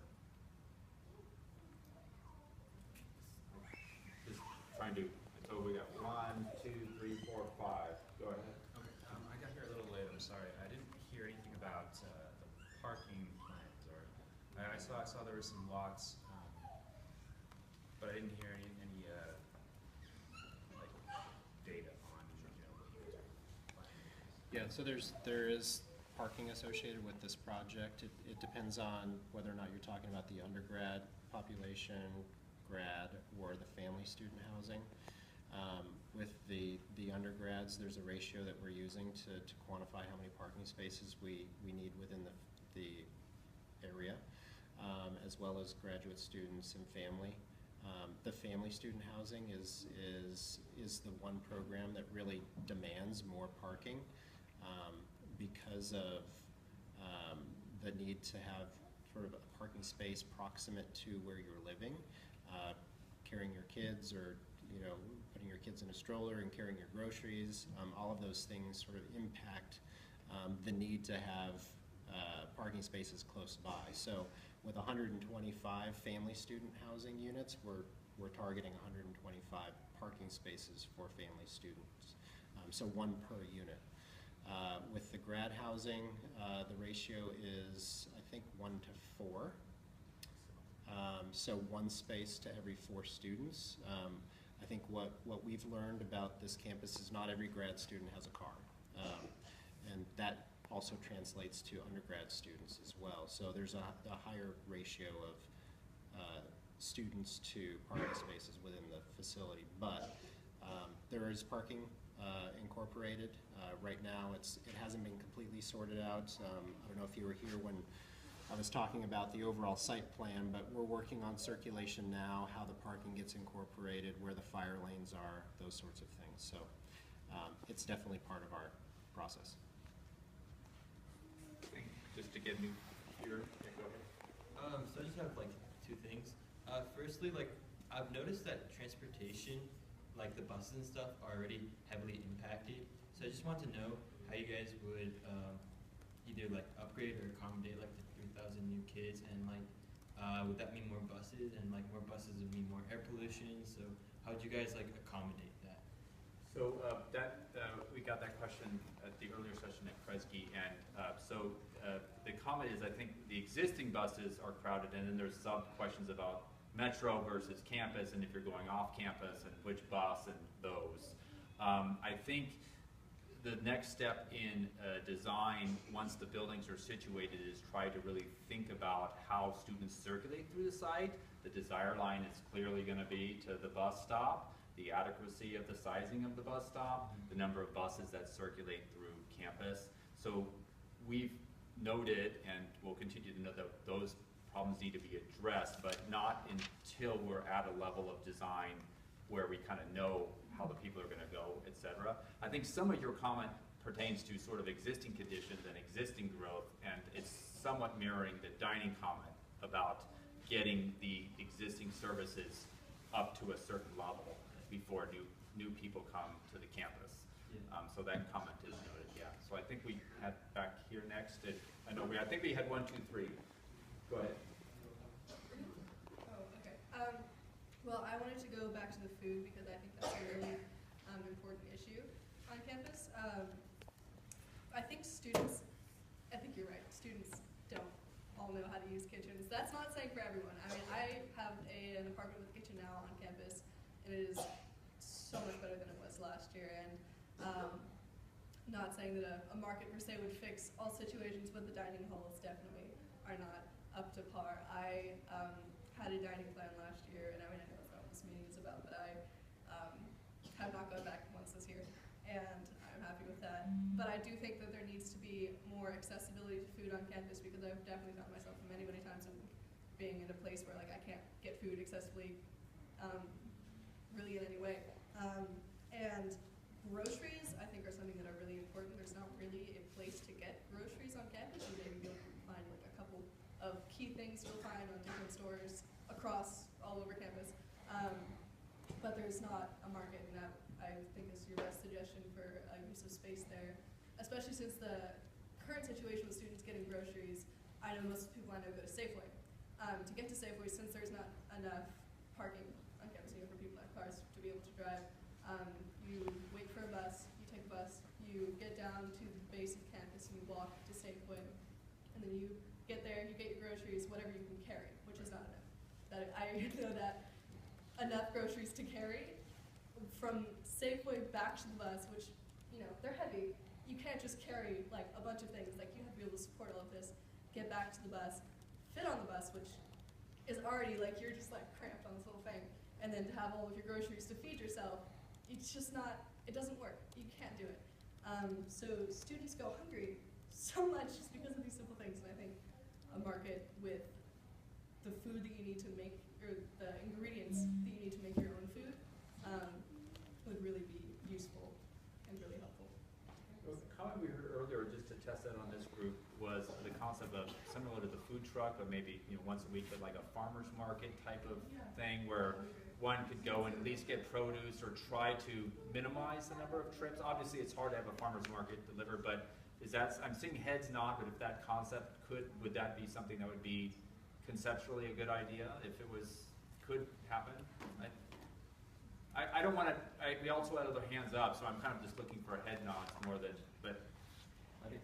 Just trying to, so we got 1, 2, 3, 4, 5. Go ahead. Okay, I got here a little late, I'm sorry. I didn't hear anything about the parking plans, or, I saw there were some lots, but I didn't hear any like, data on, what you guys are planning. Yeah, so there is parking associated with this project. It depends on whether or not you're talking about the undergrad population, grad, or the family student housing. With the undergrads, there's a ratio that we're using to quantify how many parking spaces we need within the area, as well as graduate students and family. The family student housing is the one program that really demands more parking because of the need to have sort of a parking space proximate to where you're living, carrying your kids, or putting your kids in a stroller and carrying your groceries. All of those things sort of impact the need to have parking spaces close by. So with 125 family student housing units, we're targeting 125 parking spaces for family students. So 1 per unit. With the grad housing, the ratio is, I think, 1 to 4. So 1 space to every 4 students. I think what we've learned about this campus is not every grad student has a car. And that also translates to undergrad students as well. So there's a higher ratio of students to parking spaces within the facility. But there is parking incorporated. Right now it hasn't been completely sorted out. I don't know if you were here when I was talking about the overall site plan, but we're working on circulation now, how the parking gets incorporated, where the fire lanes are, those sorts of things. So it's definitely part of our process. Just to get new here, yeah, go ahead. So I just have like 2 things. Firstly, like I've noticed that transportation, like the buses and stuff, are already heavily impacted. So I just want to know how you guys would either like upgrade or accommodate like the 3,000 new kids, and like would that mean more buses, and like more buses would mean more air pollution? So how would you guys like accommodate that? So we got that question at the earlier session at Kresge, and the comment is, I think the existing buses are crowded, and then there's some questions about metro versus campus, and if you're going off campus, and which bus, and those. I think the next step in design, once the buildings are situated, is try to really think about how students circulate through the site. The desire line is clearly going to be to the bus stop, the adequacy of the sizing of the bus stop, the number of buses that circulate through campus. So we've noted, and we'll continue to note, that those problems need to be addressed, but not until we're at a level of design where we kind of know how the people are going to go, et cetera. I think some of your comment pertains to sort of existing conditions and existing growth, and it's somewhat mirroring the dining comment about getting the existing services up to a certain level before new people come to the campus. Yeah. So that comment is noted, yeah. So I think we had back here next, I think we had 1, 2, 3. Go ahead. Oh, okay. Well, I wanted to go back to the food because I think that's a really important issue on campus. I think you're right, students don't all know how to use kitchens. That's not saying for everyone. I mean, I have an apartment with a kitchen now on campus, and it is so much better than it was last year. And not saying that a market per se would fix all situations, but the dining halls definitely are not up to par. I had a dining plan last year, and I mean, I know that's not what this meeting is about, but I have not gone back once this year, and I'm happy with that. But I do think that there needs to be more accessibility to food on campus, because I've definitely found myself many, many times in being in a place where like I can't get food accessibly really in any way. And groceries, I think, are something that are really important. There's not really a place to get groceries on campus. You maybe you'll find like a couple of key things you'll find on different stores across all over campus. but there's not a market, and that I think is your best suggestion for use of space there, especially since the current situation with students getting groceries. I know most people I know go to Safeway. To get to Safeway, since there's not enough parking on campus, for people that have cars to be able to drive, you wait for a bus, you take a bus, you get down to the base of campus, and you walk to Safeway, and then you get there, you get your groceries, whatever you can carry, which is not enough. That I know that enough groceries to carry from Safeway back to the bus, which, they're heavy. You can't just carry like a bunch of things. Like, you have to be able to support all of this, get back to the bus, fit on the bus, which is already like, you're just like cramped on this little thing. And then to have all of your groceries to feed yourself, it's just not, it doesn't work. You can't do it. So students go hungry so much just because of these simple things. And I think a market with the food that you need to make, or the ingredients that you need to make your own food, would really be useful and really helpful. Well, the comment we heard earlier, just to test that on this group, was the concept of similar to the food truck, or maybe once a week, but like a farmer's market type of thing, where one could go and at least get produce or try to minimize the number of trips. Obviously, it's hard to have a farmer's market delivered, but is that, I'm seeing heads nod, but if that concept would that be something that would be conceptually a good idea if it could happen? I don't want to, we also had other hands up, so I'm kind of just looking for head nods more than, but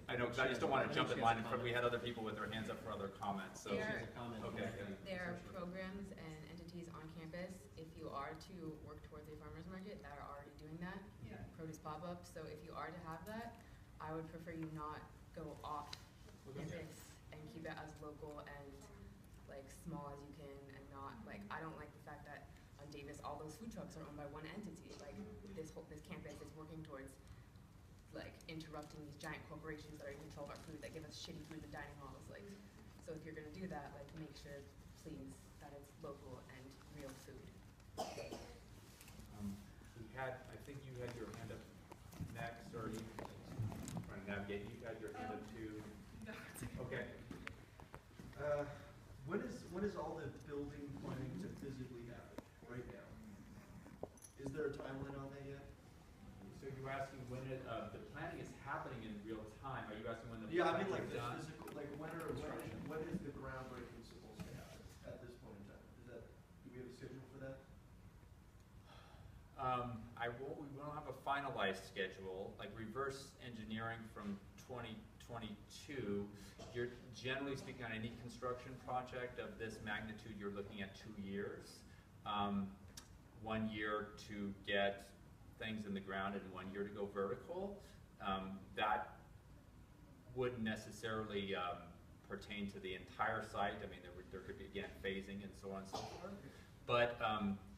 I know, because I just don't want to jump in line in front. We had other people with their hands up for other comments, so. Okay. There are programs and entities on campus, if you are to work towards a farmer's market, that are already doing that. Yeah. Produce pop-up, so if you are to have that, I would prefer you not go off campus and keep it as local and like small as you can, and not like, I don't like the fact that on Davis all those food trucks are owned by one entity. Like, this campus is working towards like interrupting these giant corporations that are in control of our food, that give us shitty food in the dining halls. Like, so if you're gonna do that, like, make sure, please, that it's local and real food. I think you had your hand up next, or you trying to navigate. You had your hand up too. No, it's okay. Okay. When is all the building planning to physically happen right now? Is there a timeline on that yet? So you're asking when the planning is happening in real time. Are you asking when the Yeah, I mean, planning like is the done? physical, like when is the groundbreaking supposed to happen at this point in time? Do we have a schedule for that? We won't have a finalized schedule. Like reverse engineering from 2022, you're generally speaking on any construction project of this magnitude, you're looking at 2 years. 1 year to get things in the ground and 1 year to go vertical. That wouldn't necessarily pertain to the entire site. I mean, there could be, again, phasing and so on and so forth. But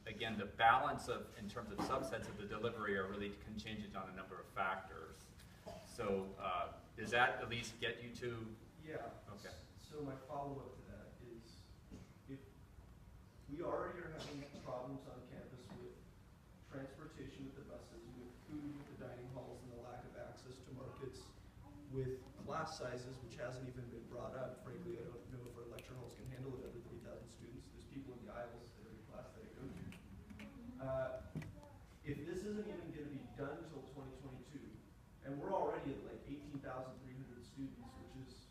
again, the balance in terms of subsets of the delivery are really contingent on a number of factors. So does that at least get you to? Yeah. Okay. So my follow-up to that is, if we already are having problems on campus with transportation with the buses, with food with the dining halls, and the lack of access to markets, with class sizes, which hasn't even been brought up. Frankly, I don't know if our lecture halls can handle it under 3,000 students. There's people in the aisles at every class that I go to. If this isn't even going to be done till 2022, and we're already at like 18,300 students, which is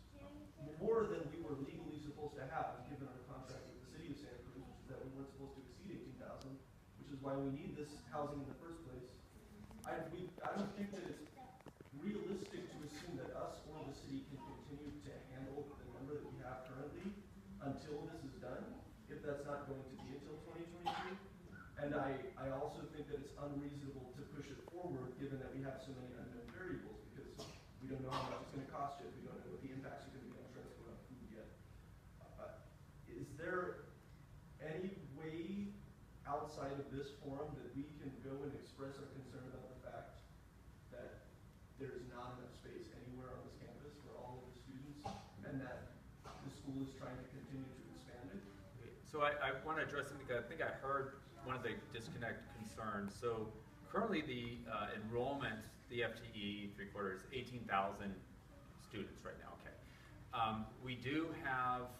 more than we were legally supposed to have, given our contract with the city of Santa Cruz, which is that we weren't supposed to exceed 18,000, which is why we need this housing in the first place. I don't think that it's realistic to assume that us or the city can continue to handle the number that we have currently until this is done, if that's not going to be until 2022. And I also think that it's unreasonable to push it forward, given that we have so many unknown variables, because we don't know how much it's going to cost yet. We don't know what the impacts are going to be on transport on food yet. Is there any way outside of this forum that we can go and express our concern about the fact that there's not enough space anywhere on this campus for all of the students, and that the school is trying to continue to expand it? So I want to address something, because I think I heard one of the disconnect concerns. So currently the enrollment, the FTE, 3/4 is 18,000 students right now, okay. We do have